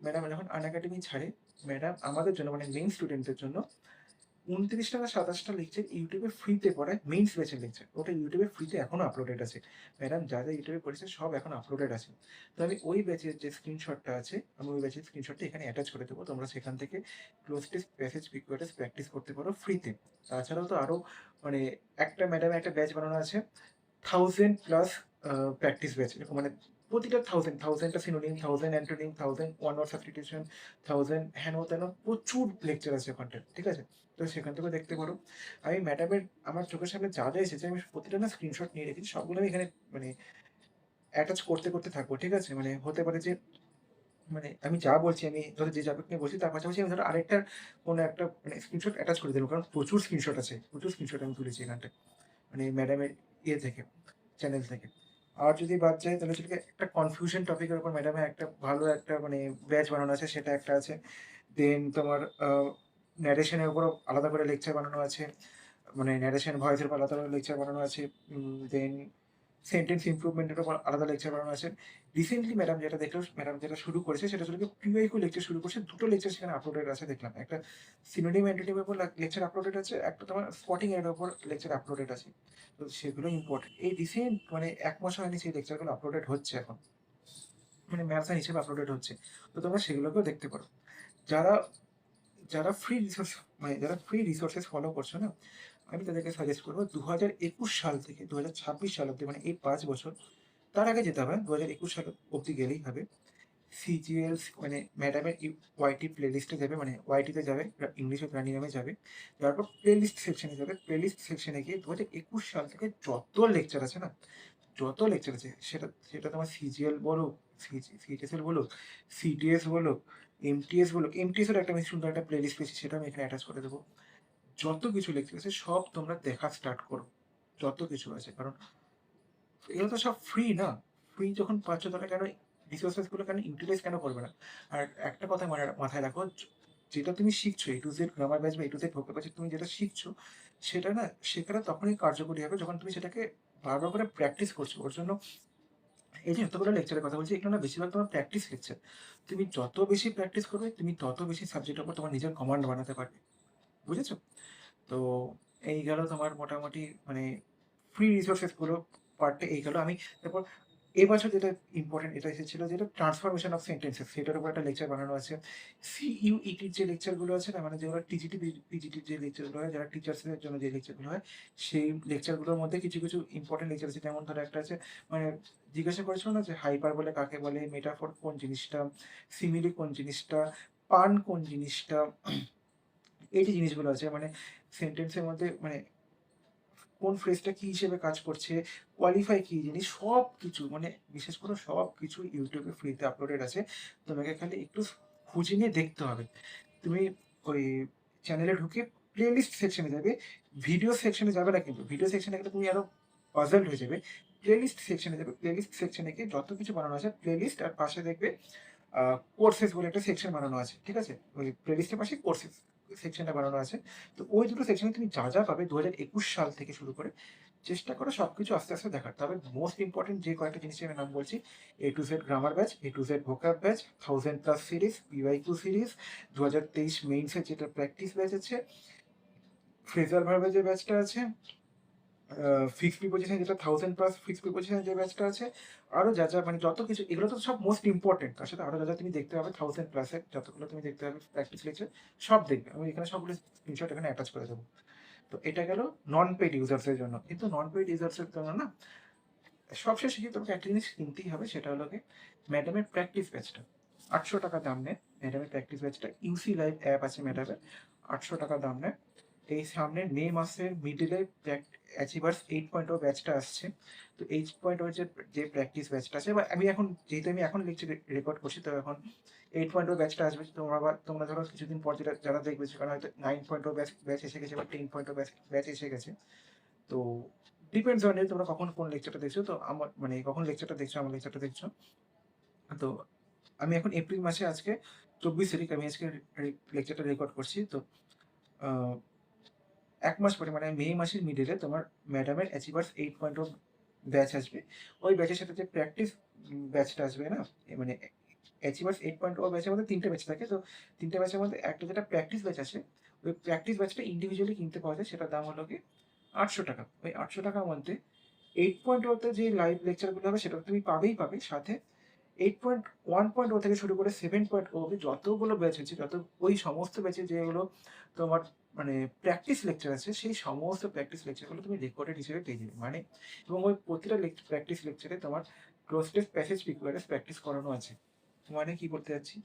ম্যাডাম যখন আন একাডেমি ছাড়ে, ম্যাডাম আমাদের জন্য মানে মেইন স্টুডেন্টদের জন্য 29টা না 27টা লেকচার ইউটিউবে ফ্রিতে পড়ায়, মেইনস ব্যাচের লেকচার। ওটা ইউটিউবে ফ্রিতে এখনো আপলোডেড আছে। ম্যাডাম যা যা ইউটিউবে পড়েছে সব এখন আপলোডেড আছে। তো আমি ওই ব্যাচের যে স্ক্রিনশটটা আছে, আমি ওই ব্যাচের স্ক্রিনশটটা এখানে অ্যাটাচ করে দেবো। তোমরা সেখান থেকে cloze test passage PQRS practice করতে পারো ফ্রিতে। তাছাড়াও তো আরও মানে একটা ম্যাডামের একটা ব্যাচ বানানো আছে 1000+ প্র্যাকটিস ব্যাচ, এরকম মানে প্রতিটা 1000টা synonym, 1000 antonym, 1000 one word substitution, 1000 হেন তেন, প্রচুর লেকচার আছে ওখানটা, ঠিক আছে। তো সেখান থেকে দেখতে পারো। আমি ম্যাডামের আমার চোখের সামনে যা যা এসেছে আমি প্রতিটা না স্ক্রিনশট নিয়ে রেখেছি, সবগুলো আমি এখানে মানে অ্যাটাচ করতে করতে থাকবো, ঠিক আছে। মানে হতে পারে যে মানে আমি যা বলছি, আমি ধরো যে টপিক নিয়ে বলছি তার পাশাপাশি আমি ধরো আরেকটা কোনো একটা মানে স্ক্রিনশট অ্যাটাচ করে দেবো, কারণ প্রচুর স্ক্রিনশট আছে, প্রচুর স্ক্রিনশট আমি তুলেছি এখানটায়, মানে ম্যাডামের ইয়ে থেকে, চ্যানেল থেকে। আর যদি বাদ যায় তাহলে যদি একটা কনফিউশন টপিকের উপর ম্যাডামের একটা ভালো একটা মানে ব্যাচ বানানো আছে, সেটা একটা আছে। দেন তোমার ন্যারেশনের উপরও আলাদা করে লেকচার বানানো আছে, মানে ন্যারেশন ভয়েসের উপর আলাদা করে লেকচার বানানো আছে। দেন সেন্টেন্স ইমপ্রুভমেন্টের উপর আলাদা লেকচার বানানো আছে। রিসেন্টলি ম্যাডাম যেটা দেখলো, ম্যাডাম যেটা শুরু করেছে সেটা হচ্ছে পিওয়াইকিউ লেকচার শুরু করছে, 2টো লেকচার সেখানে আপলোডেড আছে দেখলাম। একটা সিনোনিম অ্যান্টোনিমের উপর লেকচার আপলোডেড আছে, একটা তোমার স্পটিং এর উপর লেকচার আপলোডেড আছে। তো সেগুলো ইম্পর্টেন্ট। এই রিসেন্ট মানে 1 মাস হয়নি সেই লেকচারগুলো আপলোডেড হচ্ছে এখন, মানে ম্যারাথন হিসেবে আপলোডেড হচ্ছে। তো তোমরা সেগুলোকেও দেখতে পারো। যারা যারা ফ্রি রিসোর্স মানে যারা ফ্রি রিসোর্সেস ফলো করছো না, আমি তাদেরকে সাজেস্ট করবো 2021 সাল থেকে 2026 সাল অব্দি, মানে এই 5 বছর, তার আগে যেতে হবে, 2021 সাল অব্দি গেলেই হবে। সিজিএলস মানে ম্যাডামের ওয়াইটি প্লেলিস্টে যাবে, মানে ওয়াইটিতে যাবে, ইংলিশ ও রানি নামে যাবে। তারপর প্লেলিস্ট সেকশনে যাবে, প্লেলিস্ট সেকশনে গিয়ে 2021 সাল থেকে যত লেকচার আছে না, যত লেকচার আছে, সেটা সেটা তোমার সিজিএল বলো, সিটিএসএল বলো, সিটিএস বলো, এমটিএস বলো। এমটিএস এর একটা আমি সুন্দর একটা প্লেলিস্ট পেয়েছি, সেটা আমি এখানে অ্যাটাচ করে দেবো। যত কিছু লেকচার আছে সব তোমরা দেখা স্টার্ট করো, যত কিছু আছে, কারণ এগুলো তো সব ফ্রি না। ফ্রি যখন পাচ্ছ তাহলে কেন রিসোর্সেস গুলো কেন ইউটিলাইজ কেন করবে না। আর একটা কথা মাথায় রাখো, যেটা তুমি শিখছো এ টু জেড গ্রামার ব্যাচ বা এ টু জেড ভোকাব ব্যাচে তুমি যেটা শিখছো, সেটা না শেখাটা তখনই কার্যকরী হবে যখন তুমি সেটাকে বারবার করে প্র্যাকটিস করছো। ওর জন্য এই যে এতগুলো লেকচারের কথা বলছি, এগুলো না বেশিরভাগ তোমার প্র্যাকটিস লেকচার। তুমি যত বেশি প্র্যাকটিস করবে, তুমি তত বেশি সাবজেক্টের উপর তোমার নিজের কমান্ড বানাতে পারবে, বুঝেছো। তো এই গেল তোমার মোটামুটি মানে ফ্রি রিসোর্সেস গুলো। পার্টটা এই গেল। আমি তারপর এবছর যেটা ইম্পর্টেন্ট এটা এসেছিল যেটা ট্রান্সফরমেশন অফ সেন্টেন্সেস, সেটার উপর একটা লেকচার বানানো আছে। সিইউইটির যে লেকচারগুলো আছে না, মানে যেগুলো টিজিটি পিজিটির যে লেকচারগুলো হয়, যারা টিচার্সদের জন্য যে লেকচারগুলো হয়, সেই লেকচারগুলোর মধ্যে কিছু কিছু ইম্পর্টেন্ট লেকচার আছে। যেমন ধরো একটা আছে, মানে জিজ্ঞাসা করেছিল না যে হাইপার বলে কাকে বলে, মেটাফোর কোন জিনিসটা, সিমিলি কোন জিনিসটা, পান কোন জিনিসটা, এই যে জিনিসগুলো আছে, মানে সেন্টেন্সের মধ্যে মানে কোন ফ্রেজটা কি হিসেবে কাজ করছে, কোয়ালিফাই কি জিনিস, সব কিছু মানে বিশেষ করে সব কিছু ইউটিউবে ফ্রিতে আপলোডেড আছে। তোমাকে খালি একটু খুঁজে নিয়ে দেখতে হবে। তুমি ওই চ্যানেলে ঢুকে প্লেলিস্ট সেকশনে যাবে, ভিডিও সেকশনে যাবে না, কিন্তু ভিডিও সেকশনে গেলে তুমি আরো পাজলড হয়ে যাবে। প্লেলিস্ট সেকশনে যাবে, প্লেলিস্ট সেকশনে গিয়ে যত কিছু বানানো আছে প্লেলিস্ট, আর পাশে দেখবে কোর্সেস বলে একটা সেকশন বানানো আছে, ঠিক আছে? ওই প্লেলিস্টের পাশে কোর্সেস সেকশনটা বানানো আছে। তো ওই দুটো সেকশনে তুমি যা যা পাবে 2021 সাল থেকে শুরু করে চেষ্টা করো সবকিছু আস্তে আস্তে দেখার। তবে মোস্ট ইম্পর্টেন্ট যে কয়েকটা জিনিসের আমি নাম বলছি: A to Z grammar batch, A to Z ভোকাব batch, 1000+ series, PYQ series, 2023 মেইনসের যেটা প্র্যাকটিস ব্যাচ আছে, ফ্রেজার ভার্বের যে ব্যাচটা আছে, ফিক্সড প্রিপোজিশন যেটা 1000+ ফিক্সড প্রিপোজিশন যে ব্যাচটা আছে, আরো যা যা মানে যত কিছু, এগুলো তো সব মোস্ট ইম্পর্টেন্ট। তার সাথে আরো যা যা তুমি দেখতে পাবে 1000+-এর যতগুলো তুমি দেখতে পাবে প্র্যাকটিস লেকচার, সব দেখবে। আমি এখানে সবগুলো স্ক্রিনশট এখানে অ্যাটাচ করে দেবো। তো এটা গেল নন পেইড ইউজার্সের জন্য। কিন্তু নন পেইড ইউজার্সের জন্য না, সবশেষে গিয়ে তোমাকে একটা জিনিস কিনতেই হবে, সেটা হলো কি ম্যাডামের প্র্যাকটিস ব্যাচটা। 800 টাকা দাম নেয় ম্যাডামের প্র্যাকটিস ব্যাচটা। ইউসি লাইভ অ্যাপ আছে ম্যাডামের, 800 টাকা দাম নেয়। এই সামনে মে মাসের মিডিলে অ্যাচিভার্স 8.0 ব্যাচটা আসছে। তো 8.0 যে প্র্যাকটিস ব্যাচটা আছে, বা আমি এখন যেহেতু আমি এখন লেকচার রেকর্ড করছি, তো এখন 8.0 ব্যাচটা আসবে। তোমরা ধরো কিছুদিন পর যেটা যারা দেখবে, সেখানে হয়তো 9.0 ব্যাচ এসে গেছে, বা 10.0 ব্যাচ এসে গেছে। তো ডিপেন্ডস অন তোমরা কখন কোন লেকচারটা দেখছো। তো আমার মানে কখন লেকচারটা দেখছো, আমার লেকচারটা দেখছো। তো আমি এখন এপ্রিল মাসে আজকে 24 তারিখ আমি আজকে লেকচারটা রেকর্ড করছি। তো 1 মাস পরে মানে মে মাসের মিডিলে তোমার ম্যাডামের অ্যাচিভার্স 8.0 ব্যাচ আসবে। ওই ব্যাচের সাথে যে প্র্যাকটিস ব্যাচটা আসবে না, মানে অ্যাচিভার্স 8.0 ব্যাচের মধ্যে 3টে ব্যাচ থাকে। তো 3টে ব্যাচের মধ্যে একটা যেটা প্র্যাকটিস ব্যাচ আছে, ওই প্র্যাকটিস ব্যাচটা ইন্ডিভিজুয়ালি কিনতে পাওয়া যায়, সেটার দাম হলো কি 800 টাকা। ওই 800 টাকার মধ্যে 8.0-তে যে লাইভ লেকচারগুলো হবে সেটা তুমি পাবেই পাবে, সাথে 8.1.0 থেকে শুরু করে 7.0 অব্দি যতগুলো ব্যাচ আছে, ওই সমস্ত ব্যাচে যেগুলো তোমার মানে প্র্যাকটিস লেকচার আছে, সেই সমস্ত প্র্যাকটিস লেকচারগুলো তুমি রেকর্ডেড হিসেবে পেয়ে যাবে। মানে এবং ওই প্রতিটা প্র্যাকটিস লেকচারে তোমার ক্লোজ টেস্ট, প্যাসেজ, প্রিকোয়ারেন্স প্র্যাকটিস করানো আছে। মানে কি করতে যাচ্ছি,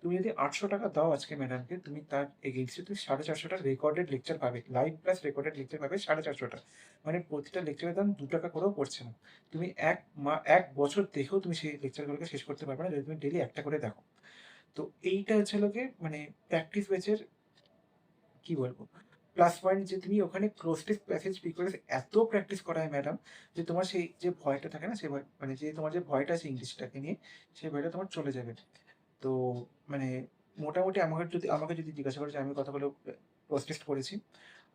তুমি যদি 800 টাকা দাও আজকে ম্যাডামকে, তুমি তার এগেইনস্টে তুমি 450টা রেকর্ডেড লেকচার পাবে, লাইভ প্লাস রেকর্ডেড লেকচার পাবে 450টা। মানে প্রতিটা লেকচারের দাম 2 টাকা করেও পড়ছে না। তুমি 1 বছর দেখেও তুমি সেই লেকচারগুলোকে শেষ করতে পারবে না, যদি তুমি ডেলি একটা করে দেখো। তো এইটা হচ্ছে লোকে মানে প্র্যাকটিস ব্যাচের কি বলবো প্লাস পয়েন্ট, যে তুমি ওখানে ক্লোজ টেস্ট, প্যাসেজ, প্রিকোয়ারেন্স এত প্র্যাকটিস করায় ম্যাডাম, যে তোমার সেই যে ভয়টা থাকে না, সেই ভয় মানে যে তোমার যে ভয়টা আছে ইংলিশটাকে নিয়ে, সেই ভয়টা তোমার চলে যাবে। তো মানে মোটামুটি আমাকে যদি জিজ্ঞাসা করো যে আমি কতগুলো ক্লোজ টেস্ট করেছি,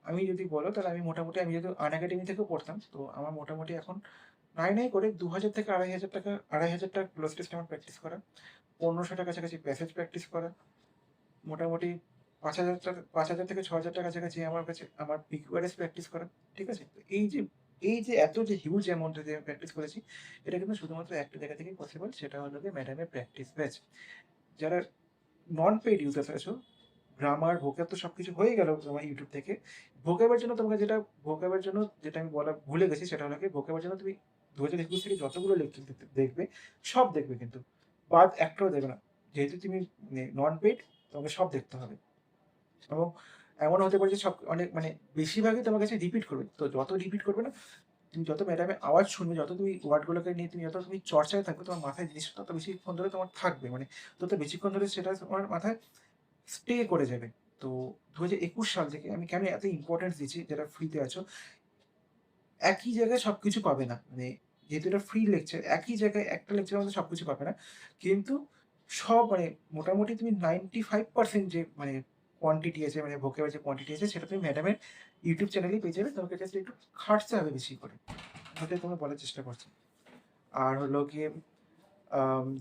আমি যদি বলো তাহলে আমি মোটামুটি, আমি যেহেতু আনএকাডেমি থেকেও পড়তাম, তো আমার মোটামুটি এখন নাই নাই করে 2000 থেকে 2500 টাকা, 2500 টাকা ক্লোজ টেস্ট আমার প্র্যাকটিস করা, 1500 টাকা কাছাকাছি প্যাসেজ প্র্যাকটিস করা, মোটামুটি 5,000 থেকে 6,000 টাকা কাছাকাছি আমার কাছে আমার পিকিউআরএস প্র্যাকটিস করা। ঠিক আছে? তো এই যে এত যে হিউজ অ্যামাউন্টে যে প্র্যাকটিস করেছি, এটা কিন্তু শুধুমাত্র একটা জায়গা থেকেই পসিবল, সেটা হলো গিয়ে ম্যাডামের প্র্যাকটিস ব্যাচ। যারা নন পেইড ইউজার্স আছো, গ্রামার, ভোকাব তো সবকিছু হয়ে গেল তোমার ইউটিউব থেকে। ভোকাবের জন্য যেটা আমি বলা ভুলে গেছি, সেটা হলো কি ভোকাবের জন্য তুমি 2021 থেকে যতগুলো লেকচার দেখবে, সব দেখবে, কিন্তু বাদ একটাও দেবে না। যেহেতু তুমি নন পেইড, তোমাকে সব দেখতে হবে। এবং এমন হতে পারে যে সব অনেক মানে বেশিরভাগই তোমার কাছে রিপিট করবে। তো যত রিপিট করবে না, তুমি যত ম্যাডামের আওয়াজ শুনবে, যত তুমি ওয়ার্ডগুলোকে নিয়ে যত তুমি চর্চায় থাকবে, তোমার মাথায় জিনিসটা তত বেশিক্ষণ ধরে তোমার থাকবে, মানে তত বেশিক্ষণ ধরে সেটা তোমার মাথায় স্টে করে যাবে। তো 2021 সাল থেকে আমি কেন এত ইম্পর্টেন্স দিচ্ছি, যারা ফ্রিতে আছো, একই জায়গায় সবকিছু পাবে না। মানে যেহেতু এটা ফ্রি লেকচার, একই জায়গায় একটা লেকচারের মধ্যে সবকিছু পাবে না, কিন্তু সব মানে মোটামুটি তুমি 95% যে মানে কোয়ান্টিটি আছে, মানে ভোকেবের যে কোয়ান্টিটি আছে, সেটা তুমি ম্যাডামের ইউটিউব চ্যানেলেই পেয়ে যাবে। তোমাকে জাস্ট একটু খাটতে হবে বেশি করে, ওটাই তোমার বলার চেষ্টা করছি। আর হলো গিয়ে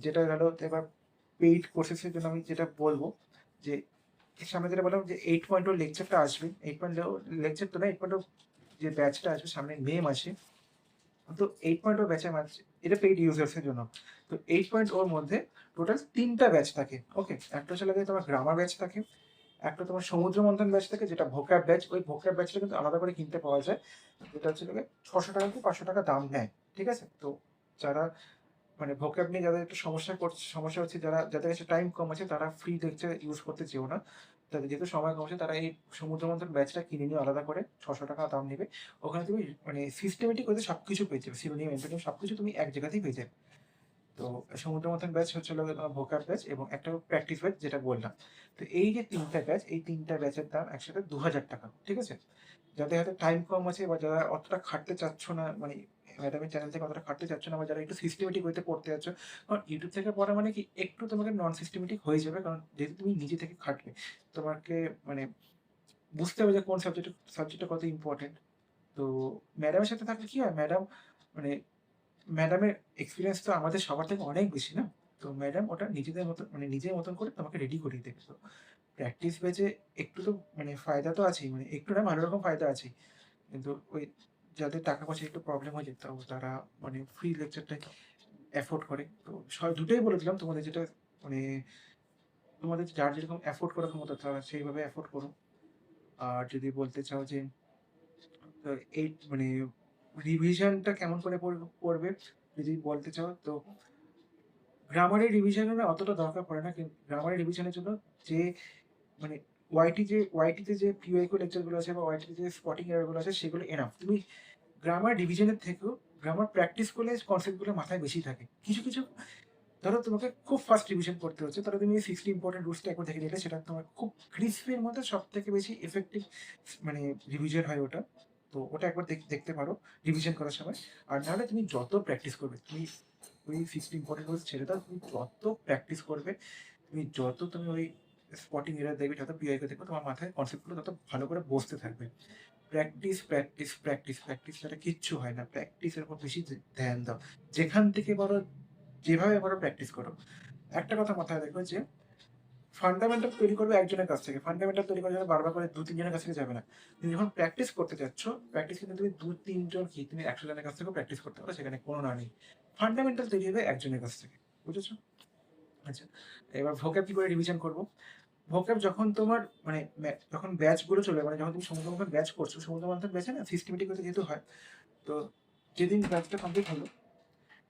যেটা গেল এবার পেইড কোর্সেসের জন্য আমি যেটা বলবো, যে এর সামনে যেটা বললাম যে 8.0 লেকচারটা আসবে, 8.0 লেকচার তো না, 8.0 যে ব্যাচটা আসবে সামনে মে মাসে, তো 8.0 ব্যাচের মাঝে এটা পেইড ইউজার্সের জন্য। তো 8.0 মধ্যে টোটাল 3টা ব্যাচ থাকে। ওকে? একটা হচ্ছে লাগে তোমার গ্রামার ব্যাচ থাকে, একটা তোমার সমুদ্র মন্থন ব্যাচ থাকে যেটা ভোক্যাব ব্যাচ। ওই ভোক্যাব ব্যাচটা কিন্তু আলাদা করে কিনতে পাওয়া যায়। যেটা হচ্ছে লাগে 600 টাকা কি 500 টাকা দাম নেয়। ঠিক আছে? তো যারা মানে ভোক্যাব নিয়ে যাদের একটু সমস্যা হচ্ছে, যাদের কাছে টাইম কম আছে তারা ফ্রি লেকচার ইউজ করতে চেও না। তাদের যেহেতু সময় কম আছে তারা এই সমুদ্র মন্থন ব্যাচটা কিনে নিয়ে আলাদা করে 600 টাকা দাম নেবে। ওখানে তুমি মানে সিস্টেমেটিক ওদের সবকিছু পেয়ে যাবে, সিনোনিম এন্টোনিম সবকিছু তুমি এক জায়গাতেই পেয়ে যাবে। তো সমুদ্র মন্থন ব্যাচ হচ্ছে হলো তোমার ভোকাব ব্যাচ এবং একটা প্র্যাকটিস ব্যাচ যেটা বললাম। তো এই যে 3টা ব্যাচ, এই 3টা ব্যাচের দাম একসাথে 2000 টাকা। ঠিক আছে? যাদের হাতে টাইম কম আছে বা যারা অতটা খাটতে চাচ্ছ না, মানে ম্যাডামের চ্যানেল থেকে অতটা খাটতে চাচ্ছ না, বা যারা একটু সিস্টেমেটিক ওয়েতে পড়তে যাচ্ছ, কারণ ইউটিউব থেকে পড়া মানে কি একটু তোমাকে নন সিস্টেমেটিক হয়ে যাবে, কারণ যেহেতু তুমি নিজে থেকে খাটবে তোমাকে মানে বুঝতে হবে যে কোন সাবজেক্টটা কত ইম্পর্টেন্ট। তো ম্যাডামের সাথে থাকলে কি হয়, মানে ম্যাডামের এক্সপিরিয়েন্স তো আমাদের সবার থেকে অনেক বেশি না। তো ম্যাডাম ওটা নিজেদের মতো মানে নিজের মতন করে তোমাকে রেডি করিয়ে দেবে। তো প্র্যাকটিস বেজে একটু তো মানে ফায়দা তো আছেই, মানে একটু না ভালো রকম ফায়দা আছেই। কিন্তু ওই যাদের টাকা পয়সা একটু প্রবলেম হয়ে যেত তারা মানে ফ্রি লেকচারটা অ্যাফোর্ড করে। তো দুটোই বলে দিলাম, তোমাদের যেটা মানে তোমাদের যার যেরকম অ্যাফোর্ড করার ক্ষমতা তারা সেইভাবে অ্যাফোর্ড করো। আর যদি বলতে চাও যে এই মানে রিভিশনটা কেমন করে করবে যদি বলতে চাও, তো গ্রামারের রিভিশনের অতটা দরকার পড়ে না। কিন্তু গ্রামারের রিভিশনের জন্য যে মানে ওয়াইটিতে যে পিওয়াইকিউ লেকচারগুলো আছে বা ওয়াইটিতে যে স্পটিং এররগুলো আছে সেগুলো এনাফ। তুমি গ্রামার রিভিশনের থেকেও গ্রামার প্র্যাকটিস করলে কনসেপ্টগুলো মাথায় বেশি থাকে। কিছু কিছু ধরো তোমাকে খুব ফাস্ট রিভিশন করতে হচ্ছে, তাহলে তুমি 60 ইম্পর্টেন্ট রুলসটা একবার দেখে নিলে সেটা তোমার খুব ক্রিস্পের মধ্যে সব থেকে বেশি এফেক্টিভ মানে রিভিশন হয় ওটা। তো ওটা একবার দেখতে পারো রিভিশন করার সময়। আর নাহলে তুমি যত প্র্যাকটিস করবে, তুমি ওই 60 ইম্পর্টেন্ট রুলস ছেড়ে দাও, তুমি যত প্র্যাকটিস করবে, তুমি ওই স্পটিং এরর দেখবে, যত পিআইকে দেখবে, তোমার মাথায় কনসেপ্টগুলো তত ভালো করে বসতে থাকবে। প্র্যাকটিস প্র্যাকটিস প্র্যাকটিস প্র্যাকটিস ছাড়া কিচ্ছু হয় না। প্র্যাকটিসের উপর বেশি ধ্যান দাও। যেখান থেকে বলো, যেভাবে বলো প্র্যাকটিস করো। একটা কথা মাথায় রাখবে যে ফান্ডামেন্টাল তৈরি করবে একজনের কাছ থেকে, ফান্ডামেন্টাল তৈরি করার জন্য বারবার করে 2-3 জনের কাছ থেকে যাবে না। তুমি যখন প্র্যাকটিস করতে যাচ্ছ, প্র্যাকটিস কিন্তু তুমি 2-3 জন কি তুমি 100 জনের কাছ থেকেও প্র্যাকটিস করতে পারো, সেখানে কোনো না নেই। ফান্ডামেন্টাল তৈরি হবে একজনের কাছ থেকে। বুঝেছো? আচ্ছা, এবার ভোক্যাব কি করে রিভিশন করবো। ভোক্যাব যখন তোমার মানে যখন ব্যাচগুলো চলে, মানে যখন তুমি সমুদ্র মন্থন ব্যাচ করছো, সমুদ্র মন্থন ব্যাচে না সিস্টেমেটিক হতে যেহেতু হয়, তো যেদিন ব্যাচটা কমপ্লিট হলো,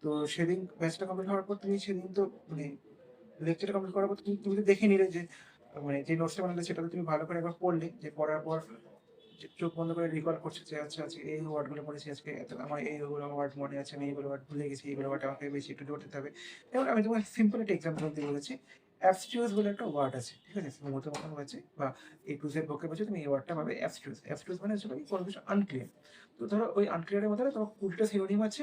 তো সেদিন ব্যাচটা কমপ্লিট হওয়ার পর তুমি সেদিন তো মানে লেকচারটা কমপ্লিট করার পর তুমি তুমি তো দেখে নিলে যে মানে যে নোটসটা বানালে সেটা তো তুমি ভালো করে একবার পড়লে, যে পড়ার পর চোখ বন্ধ করে রিকল করছে যে আচ্ছা আচ্ছা এই ওয়ার্ডগুলো পড়েছি আজকে, আমার এইগুলো ওয়ার্ড মনে আছে, আমি এইগুলো ওয়ার্ড ভুলে গেছি, এইগুলো ওয়ার্ড আমাকে বেশি একটু জোর দিতে হবে। এবার আমি তোমার সিম্পল একটা এক্সাম্পল দিয়ে বলেছি। অ্যাবস্টিউস বলে একটা ওয়ার্ড আছে, ঠিক আছে, সমুদ্র মতন আছে বা এ টু জেড বকে বলছে, তুমি এই ওয়ার্ডটা পাবে অ্যাবস্টিউস। অ্যাবস্টিউস মানে হচ্ছে কোনো কিছু আনক্লিয়ার। তো ধরো ওই আনক্লিয়ারের মধ্যে তোমার 20টা সিনোনিম আছে,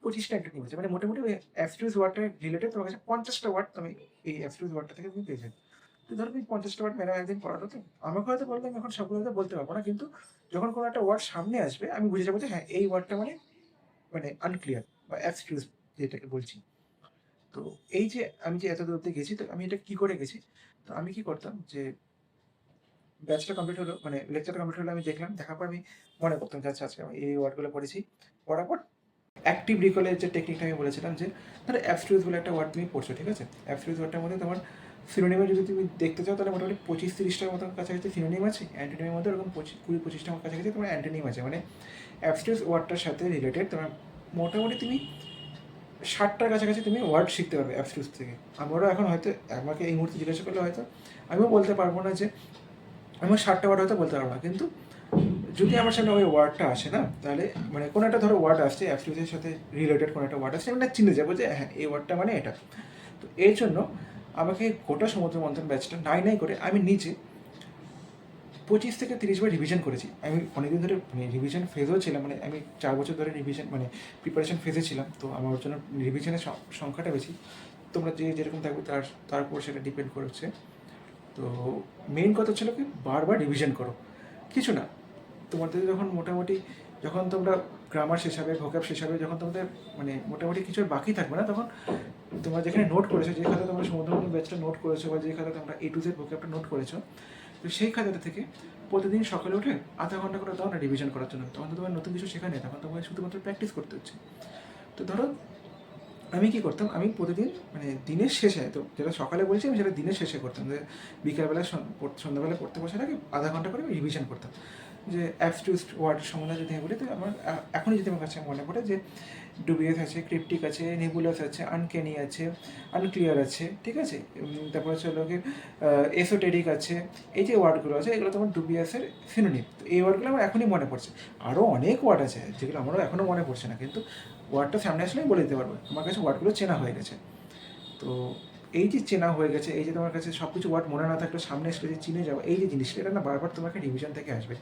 25টা অ্যান্টোনিম আছে, মানে মোটামুটি ওই অ্যাবস্টিউস ওয়ার্ডটা রিলেটেড তোমার কাছে 50টা ওয়ার্ড তুমি এই অ্যাবস্টিউস ওয়ার্ডটা থেকে তুমি পেয়ে যাবে। তো ধরো তুমি 50টা ওয়ার্ড ম্যাডাম একদিন পড়ালো, তো আমাকে হয়তো বললে আমি এখন সবগুলো হয়তো বলতে পারবো না, কিন্তু যখন কোনো একটা ওয়ার্ড সামনে আসবে আমি বুঝে যাবো যে হ্যাঁ এই ওয়ার্ডটা মানে মানে আনক্লিয়ার বা অ্যাবস্টিউস যেটাকে বলছি। তো এই যে আমি যে এত দূর অব্দি গেছি, তো আমি এটা কি করে গেছি, তো আমি কি করতাম যে ব্যাচটা কমপ্লিট হলো, মানে লেকচারটা কমপ্লিট হলো, আমি দেখলাম, দেখার পর আমি মনে করতাম যে আচ্ছা আজকে আমি এই ওয়ার্ডগুলো পড়েছি। পড়ার পর অ্যাক্টিভ রিকলের যে টেকনিকটা আমি বলেছিলাম, যে ধরো অ্যাবস্টিউস বলে একটা ওয়ার্ড তুমি পড়ছো, ঠিক আছে, অ্যাবস্টিউস ওয়ার্ডটার মধ্যে তোমার সিনোনিমে যদি তুমি দেখতে চাও তাহলে মোটামুটি 25-30টার মতো কাছাকাছি সিনোনিম আছে, অ্যান্টোনিমের মধ্যে ওরকম 20-25টার কাছাকাছি তোমার অ্যান্টোনিম আছে। মানে অ্যাবস্টিউস ওয়ার্ডটার সাথে রিলেটেড তোমার মোটামুটি তুমি 60টার কাছাকাছি তুমি ওয়ার্ড শিখতে পারবে অ্যাবস্টিউস থেকে। আমারও এখন হয়তো আমাকে এই মুহূর্তে জিজ্ঞাসা করলে হয়তো আমিও বলতে পারবো না যে আমি 60টা ওয়ার্ড হয়তো বলতে পারবো না, কিন্তু যদি আমার সামনে ওই ওয়ার্ডটা আসে না, তাহলে মানে কোনো একটা ধরো ওয়ার্ড আসছে অ্যাবস্টিউসের সাথে রিলেটেড, কোনো একটা ওয়ার্ড আসছে, আমি না চিনে যাবো যে হ্যাঁ এই ওয়ার্ডটা মানে এটা। তো এর জন্য আমাকে গোটা সমুদ্র মন্থন ব্যাচটা নাই করে আমি নিজে 25 থেকে 30 বার রিভিশন করেছি। আমি অনেকদিন ধরে মানে রিভিশন ফেজেও ছিলাম, মানে আমি 4 বছর ধরে রিভিশন মানে প্রিপারেশন ফেজে ছিলাম, তো আমার জন্য রিভিশনের সংখ্যাটা বেশি। তোমরা যে যেরকম থাকবে তার উপর সেটা ডিপেন্ড করছে। তো মেইন কথা ছিল কি বারবার রিভিশন করো, কিছু না। তোমাদের যখন মোটামুটি যখন তোমরা গ্রামার শেষ হবে, ভোক্যাব শেষ হবে, যখন তোমাদের মানে মোটামুটি কিছু বাকি থাকবে না, তখন তোমরা যেখানে নোট করেছো, যে খাতা তোমরা সমুদ্রমন্থন ব্যাচটা নোট করেছো বা যে খাতা তোমরা A to Z ভোক্যাবটা নোট করেছো, তো সেই খাতাটা থেকে প্রতিদিন সকালে উঠে আধা ঘন্টা করে দাও না রিভিশন করার জন্য। তখন তো তোমার নতুন কিছু শেখা নেই, তখন তোমাকে শুধুমাত্র প্র্যাকটিস করতে হচ্ছে। তো ধরো আমি কী করতাম, আমি প্রতিদিন মানে দিনের শেষে, তো যেটা সকালে বলছি আমি সেটা দিনের শেষে করতাম, যে বিকালবেলা সন্ধ্যাবেলা পড়তে বসার আগে আধা ঘন্টা করে আমি রিভিশন করতাম। যে অ্যাবস্ট্রুস ওয়ার্ড সম্বন্ধে যদি আমি বলি, তো আমার এখনই যদি আমার কাছে মনে পড়ে যে ডুবিয়াস আছে, ক্রিপ্টিক আছে, নেবুলাস আছে, আনকেনি আছে, আনক্লিয়ার আছে, ঠিক আছে, তারপর হচ্ছে লোকে এসোটেরিক আছে, এই যে ওয়ার্ডগুলো আছে এগুলো তোমার ডুবিয়াসের সিনোনিম। তো এই ওয়ার্ডগুলো আমার এখনই মনে পড়ছে। আরও অনেক ওয়ার্ড আছে যেগুলো আমারও এখনও মনে পড়ছে না, কিন্তু ওয়ার্ডটা সামনে আসলে আমি বলে দিতে পারবো, আমার কাছে ওয়ার্ডগুলো চেনা হয়ে গেছে। তো এই যে চেনা হয়ে গেছে, এই যে তোমার কাছে সব কিছু ওয়ার্ড মনে না থাকলে সামনে আসলে যে চিনে যাওয়া, এই যে জিনিসটা, এটা না বারবার তোমাকে রিভিশন থেকে আসবে।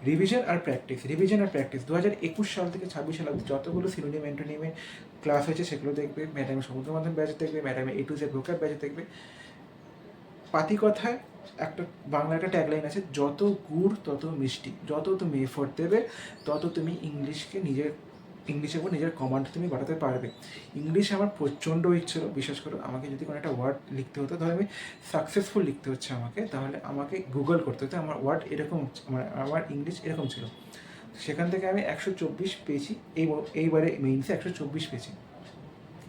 রিভিশন আর প্র্যাকটিস, রিভিশন আর প্র্যাকটিস। 2021 সাল থেকে 26 সাল অবধি যতগুলো সিনোনিম অ্যান্টোনিমের ক্লাস হয়েছে সেগুলো দেখবে, ম্যাডামের সমুদ্রমন্থন ব্যাচ দেখবে, ম্যাডামের A to Z vocab batch দেখবে। পাতি কথায় একটা বাংলা একটা ট্যাগলাইন আছে, যত গুড় তত মিষ্টি, যত তুমি এফোর্ট দেবে তত তুমি ইংলিশের উপর নিজের কমান্ড তুমি বাড়াতে পারবে। ইংলিশ আমার প্রচণ্ড ইচ্ছে ছিল, বিশেষ করে আমাকে যদি কোনো একটা ওয়ার্ড লিখতে হতো, ধর আমি সাকসেসফুল লিখতে হচ্ছে আমাকে, তাহলে আমাকে গুগল করতে হতো আমার ওয়ার্ড এরকম, আমার ইংলিশ এরকম ছিল। সেখান থেকে আমি 124 পেয়েছি, এইবারে মেইনসে 124 পেয়েছি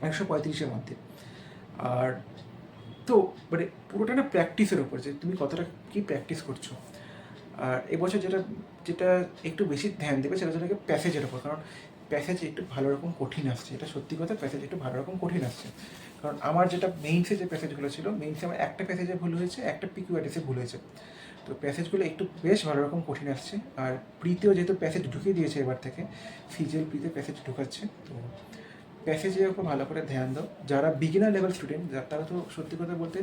135-এর মধ্যে। আর তো মানে পুরোটা না প্র্যাকটিসের ওপর, যে তুমি কতটা কী প্র্যাকটিস করছো। আর এবছর যেটা যেটা একটু বেশি ধ্যান দেবে সেটা হচ্ছে প্যাসেজের ওপর, কারণ প্যাসেজ একটু ভালো রকম কঠিন আসছে, এটা সত্যি কথা, প্যাসেজ একটু ভালো রকম কঠিন আসছে। কারণ আমার যেটা মেইনসে যে প্যাসেজগুলো ছিল, মেইনসে আমার একটা প্যাসেজে ভুল হয়েছে, একটা পিকিউআরটিসে ভুল হয়েছে। তো প্যাসেজগুলো একটু বেশ ভালো রকম কঠিন আসছে। আর প্রিতেও যেহেতু প্যাসেজ ঢুকিয়ে দিয়েছে এবার থেকে, সিজিএল প্রিতে প্যাসেজ ঢুকাচ্ছে, তো প্যাসেজের উপর ভালো করে ধ্যান দাও। যারা বিগিনার লেভেল স্টুডেন্ট, তারা তো সত্যি কথা বলতে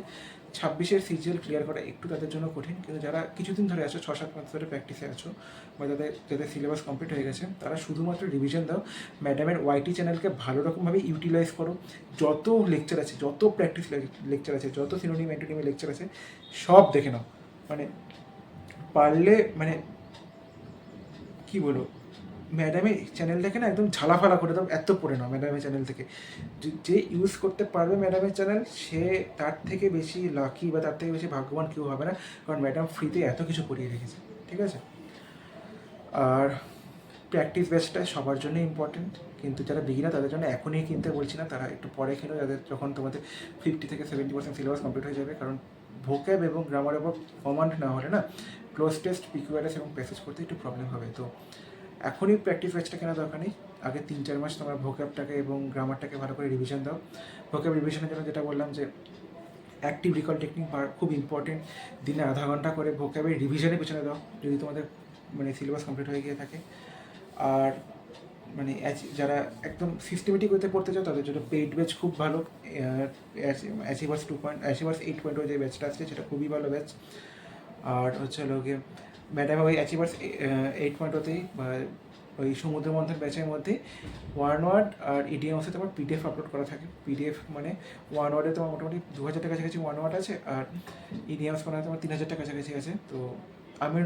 26-এর সিজিএল ক্লিয়ার করা একটু তাদের জন্য কঠিন, কিন্তু যারা কিছুদিন ধরে আছো, 6-7 মাস ধরে প্র্যাকটিসে আছো, বা যাদের সিলেবাস কমপ্লিট হয়ে গেছে, তারা শুধুমাত্র রিভিশন দাও। ম্যাডামের ওয়াইটি চ্যানেলকে ভালো রকমভাবে ইউটিলাইজ করো। যত লেকচার আছে, যত প্র্যাকটিস লেকচার আছে, যত সিনোনিম অ্যান্টোনিমের লেকচার আছে, সব দেখে নাও। মানে পারলে মানে কী বলবো, ম্যাডামের চ্যানেলটাকে না একদম ঝালাফালা করে দাও, এত পড়ে নাও ম্যাডামের চ্যানেল থেকে। যে ইউজ করতে পারবে ম্যাডামের চ্যানেল, সে তার থেকে বেশি লাকি বা তার থেকে বেশি ভাগ্যবান কেউ হবে না, কারণ ম্যাডাম ফ্রিতে এত কিছু পড়িয়ে রেখেছে, ঠিক আছে। আর প্র্যাকটিস ব্যাচটা সবার জন্য ইম্পর্টেন্ট, কিন্তু যারা বিগিনার তাদের জন্য এখনই কিনতে বলছি না, তারা একটু পরে কিনো, যাদের যখন তোমাদের 50 থেকে 70% সিলেবাস কমপ্লিট হয়ে যাবে। কারণ ভোক্যাব এবং গ্রামার এবং কমান্ড না হলে না ক্লোজ টেস্ট, পিকিউআরএস এবং প্যাসেজ করতে একটু প্রবলেম হবে। তো এখনই প্র্যাকটিস ব্যাচটা কেনা দরকার নেই, আগে 3-4 মাস তোমার ভোক্যাবটাকে এবং গ্রামারটাকে ভালো করে রিভিশন দাও। ভোক্যাব রিভিশনের জন্য যেটা বললাম যে অ্যাক্টিভ রিকল টেকনিক খুব ইম্পর্টেন্ট, দিনে আধা ঘন্টা করে ভোক্যাবের রিভিশনের পেছনে দাও যদি তোমাদের মানে সিলেবাস কমপ্লিট হয়ে গিয়ে থাকে। আর মানে যারা একদম সিস্টেমেটিক ওয়েতে পড়তে চাও তাদের জন্য পেইড ব্যাচ খুব ভালো, অ্যাচিভার্স 8.0 যে ব্যাচটা আছে সেটা খুবই ভালো ব্যাচ। আর হচ্ছে লোকে ম্যাডাম ওই অ্যাচিভার্স 8.0তেই বা ওই সমুদ্রমন্থন ব্যাচের মধ্যে ওয়ান ওয়ার্ড আর ইডিএমসে তোমার পিডিএফ আপলোড করা থাকে। পিডিএফ মানে ওয়ান ওয়ার্ডে তোমার মোটামুটি 2000 টাকা কাছাকাছি ওয়ান ওয়ার্ড আছে, আর ইডিএমস মানে তোমার 3000 টাকা কাছাকাছি আছে। তো আমার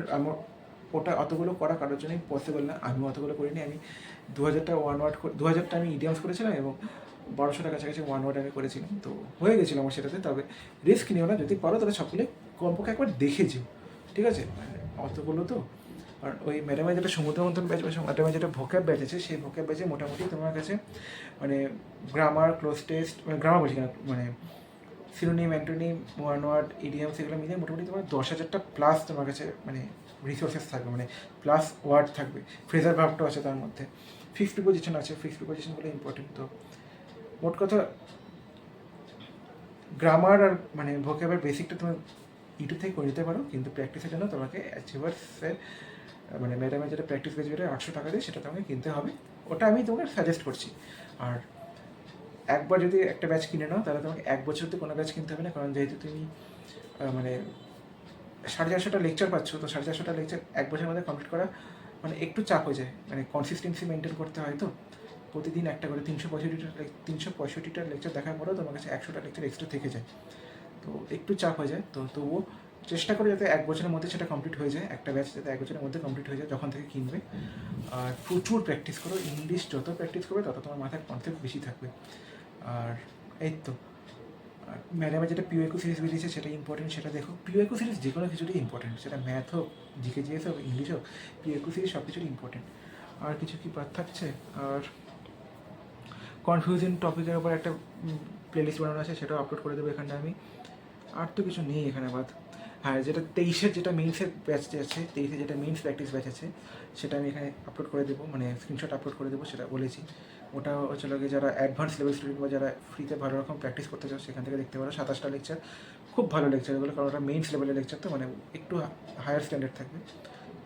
ওটা অতগুলো করা কারোর জন্যই পসিবল না, আমি অতগুলো করিনি। আমি 2000টা ওয়ান ওয়ার্ড 2000টা আমি ইডিএমস করেছিলাম এবং 1200 টাকা কাছাকাছি ওয়ান ওয়ার্ড আমি করেছিলাম। তো হয়ে গেছিলো আমার সেটাতে। তবে রিস্ক নিও না, যদি পারো তাহলে সকলে কমপক্ষে একবার দেখে যেও, ঠিক আছে। অতগুলো তো। আর ওই ম্যাডামের যেটা সমুদ্রমন্থন ব্যাচ বা ম্যাডামের যেটা ভোক্যাব ব্যাচ আছে, সেই ভোক্যাব ব্যাচে মোটামুটি তোমার কাছে মানে গ্রামার, ক্লোজ টেস্ট, মানে গ্রামার বলছি না, মানে synonym, antonym, one word, idioms এগুলো মিলিয়ে মোটামুটি তোমার 10,000টা প্লাস তোমার কাছে মানে রিসোর্সেস থাকবে, মানে প্লাস ওয়ার্ড থাকবে। ফ্রেজার ভাবটাও আছে তার মধ্যে, ফিক্সড প্রিপোজিশন আছে, ফিক্সড প্রিপোজিশনগুলো ইম্পর্টেন্ট। তো মোট কথা গ্রামার আর মানে ভোক্যাবের বেসিকটা তুমি ইউটিউব থেকে করে নিতে পারো, কিন্তু প্র্যাকটিসের জন্য তোমাকে অ্যাচিভার্সের মানে ম্যাডামের যেটা প্র্যাকটিস বেচ যেটা 800 টাকা দিয়ে সেটা তোমাকে কিনতে হবে। ওটা আমি তোমাকে সাজেস্ট করছি। আর একবার যদি একটা ব্যাচ কিনে নাও তাহলে তোমাকে 1 বছর তো কোনো ব্যাচ কিনতে হবে না, কারণ যেহেতু তুমি মানে 450টা লেকচার পাচ্ছ, তো 450টা লেকচার 1 বছরের মধ্যে কমপ্লিট করা মানে একটু চাপ হয়ে যায়, মানে কনসিস্টেন্সি মেনটেন করতে হয়। তো প্রতিদিন একটা করে 365টা লেকচার দেখার পরেও তোমার কাছে 100টা লেকচার এক্সট্রা থেকে যায়, তো একটু চাপ হয়ে যায়। তো তবুও চেষ্টা করে যাতে 1 বছরের মধ্যে সেটা কমপ্লিট হয়ে যায়, একটা ব্যাচ যাতে 1 বছরের মধ্যে কমপ্লিট হয়ে যায় যখন থেকে কিনবে। আর প্রচুর প্র্যাকটিস করো, ইংলিশ যত প্র্যাকটিস করবে তত তোমার মাথায় কনসেপ্ট বেশি থাকবে। আর এই তো ম্যাডামের যেটা পিওএকু সিরিজ বেরিয়েছে সেটা ইম্পর্টেন্ট, সেটা দেখো। পিওএকু সিরিজ যে কোনো কিছুরই ইম্পর্টেন্ট, সেটা ম্যাথ হোক, জিকে জিএস হোক, ইংলিশ হোক, পিওএকু সিরিজ সব কিছুরই ইম্পর্টেন্ট। আর কিছু কি বাদ থাকছে? আর কনফিউজিং টপিকের উপর একটা প্লেলিস্ট বানানো আছে, সেটাও আপলোড করে দেবো এখানে আমি। আর তো কিছু নেই এখানে বাদ। হ্যাঁ, যেটা 23-এর যেটা মেইনসের ব্যাচ আছে, 23-এ যেটা মেইনস প্র্যাকটিস ব্যাচ আছে, সেটা আমি এখানে আপলোড করে দেবো, মানে স্ক্রিনশট আপলোড করে দেবো, সেটা বলেছি। ওটা হচ্ছে লোকে যারা অ্যাডভান্স লেভেল স্টুডেন্ট বা যারা ফ্রিতে ভালো রকম প্র্যাকটিস করতে চাও সেখান থেকে দেখতে পারো। 27টা লেকচার, খুব ভালো লেকচার এগুলো, কারণ ওটা মেইনস লেভেলের লেকচার, তো মানে একটু হায়ার স্ট্যান্ডার্ড থাকবে,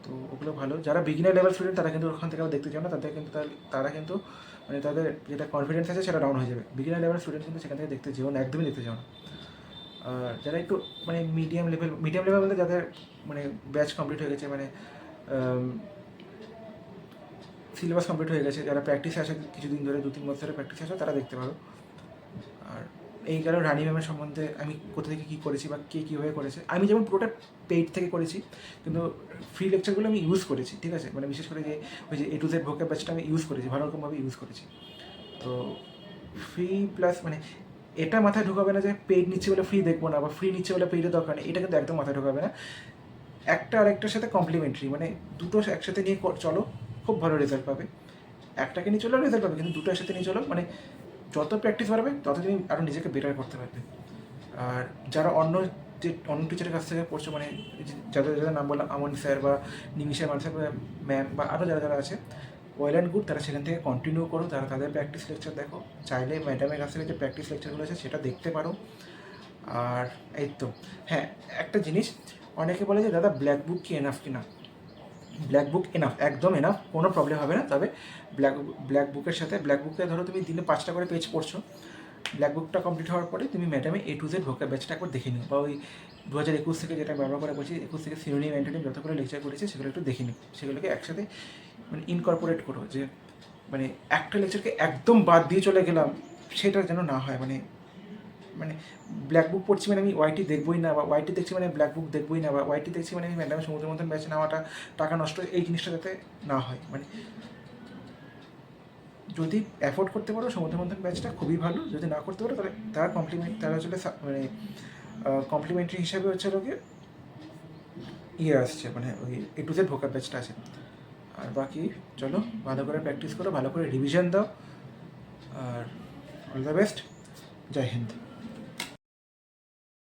তো ওগুলো ভালো। যারা বিগিনার লেভেল স্টুডেন্ট তারা কিন্তু ওখান থেকে দেখতে চাও না, তাদের কিন্তু তারা কিন্তু মানে তাদের যেটা কনফিডেন্স আছে সেটা ডাউন হয়ে যাবে। বিগিনার লেভেল স্টুডেন্ট কিন্তু সেখান থেকে দেখতে যেও না, একদমই দেখতে চাও না। আর যারা একটু মানে মিডিয়াম লেভেল বলতে যাদের মানে ব্যাচ কমপ্লিট হয়ে গেছে, মানে সিলেবাস কমপ্লিট হয়ে গেছে, যারা প্র্যাকটিসে আসে কিছুদিন ধরে, 2-3 বছরের প্র্যাকটিসে আসে, তারা দেখতে পারো। আর এই কারণে রানি ম্যামের সম্বন্ধে আমি কোথা থেকে কী করেছি বা কে কীভাবে করেছে, আমি যেমন পুরোটা পেইড থেকে করেছি, কিন্তু ফ্রি লেকচারগুলো আমি ইউজ করেছি, ঠিক আছে, মানে বিশেষ করে যে ওই যে A to Z ভোকাব ব্যাচটা আমি ইউজ করেছি, ভালো রকমভাবে ইউজ করেছি। তো ফ্রি প্লাস মানে এটা মাথায় ঢোকাবে না যে পেইড নিচ্ছে বলে ফ্রি দেখবো না, বা ফ্রি নিচ্ছে বলে পেইডের দরকার নেই, এটা কিন্তু একদম মাথায় ঢোকাবে না। একটা আরেকটার সাথে কমপ্লিমেন্টারি, মানে দুটো একসাথে নিয়ে চলো, খুব ভালো রেজাল্ট পাবে। একটাকে নিয়ে চলেও রেজাল্ট পাবে, কিন্তু দুটো একসাথে নিয়ে চলো, মানে যত প্র্যাকটিস বাড়বে তত তুমি আরও নিজেকে বেটার করতে পারবে। আর যারা অন্য টিচারের কাছ থেকে পড়ছো, মানে যাদের যাদের নাম বললাম, আমন স্যার বা নিমিষা মান স্যার, ম্যাম বা আরও যারা যারা আছে, ওয়েল অ্যান্ড গুড, তারা সেখান থেকে কন্টিনিউ করো, তারা তাদের প্র্যাকটিস লেকচার দেখো। চাইলে ম্যাডামের কাছ থেকে যে প্র্যাকটিস লেকচারগুলো আছে সেটা দেখতে পারো। আর এই তো, হ্যাঁ, একটা জিনিস, অনেকে বলে যে দাদা ব্ল্যাক বুক কি এনাফ কি না। ব্ল্যাক বুক এনাফ, একদম এনাফ, কোনো প্রবলেম হবে না। তবে ব্ল্যাক বুকের সাথে, ব্ল্যাক বুকে ধরো তুমি দিনে 5টা করে পেজ পড়ছো, ব্ল্যাক বুকটা কমপ্লিট হওয়ার পরে তুমি ম্যাডামে A to Z ভোকাব ব্যাচটা একবার দেখে নিও, বা ওই 2021 থেকে, যেটা ব্যবহার করে বলছি, 21 থেকে সিনোনিম অ্যান্টোনিম যতগুলো লেকচার করেছে সেগুলো একটু দেখে নিও, সেগুলোকে একসাথে মানে ইনকর্পোরেট করো। যে মানে একটা লেকচারকে একদম বাদ দিয়ে চলে গেলাম, সেটা যেন না হয়। মানে মানে ব্ল্যাক বুক পড়ছি মানে আমি ওয়াইটি দেখবই না, বা ওয়াইটি দেখছি মানে ব্ল্যাক বুক দেখবই না, বা ওয়াইটি দেখছি মানে আমি ম্যাডামের সমুদ্র মন্থন ব্যাচ নেওয়াটা টাকা নষ্ট, এই জিনিসটা যাতে না হয়। মানে যদি অ্যাফোর্ড করতে পারো সমুদ্র মন্থন ব্যাচটা খুবই ভালো, যদি না করতে পারো তাহলে তারা আসলে মানে কমপ্লিমেন্টারি হিসাবে হচ্ছে লোকে আসছে, মানে ওই A to Z ভোকাব ব্যাচটা আছে। আর বাকি চলো, ভালো করে প্র্যাকটিস করো, ভালো করে রিভিশন দাও, আর all the best. Jai Hind.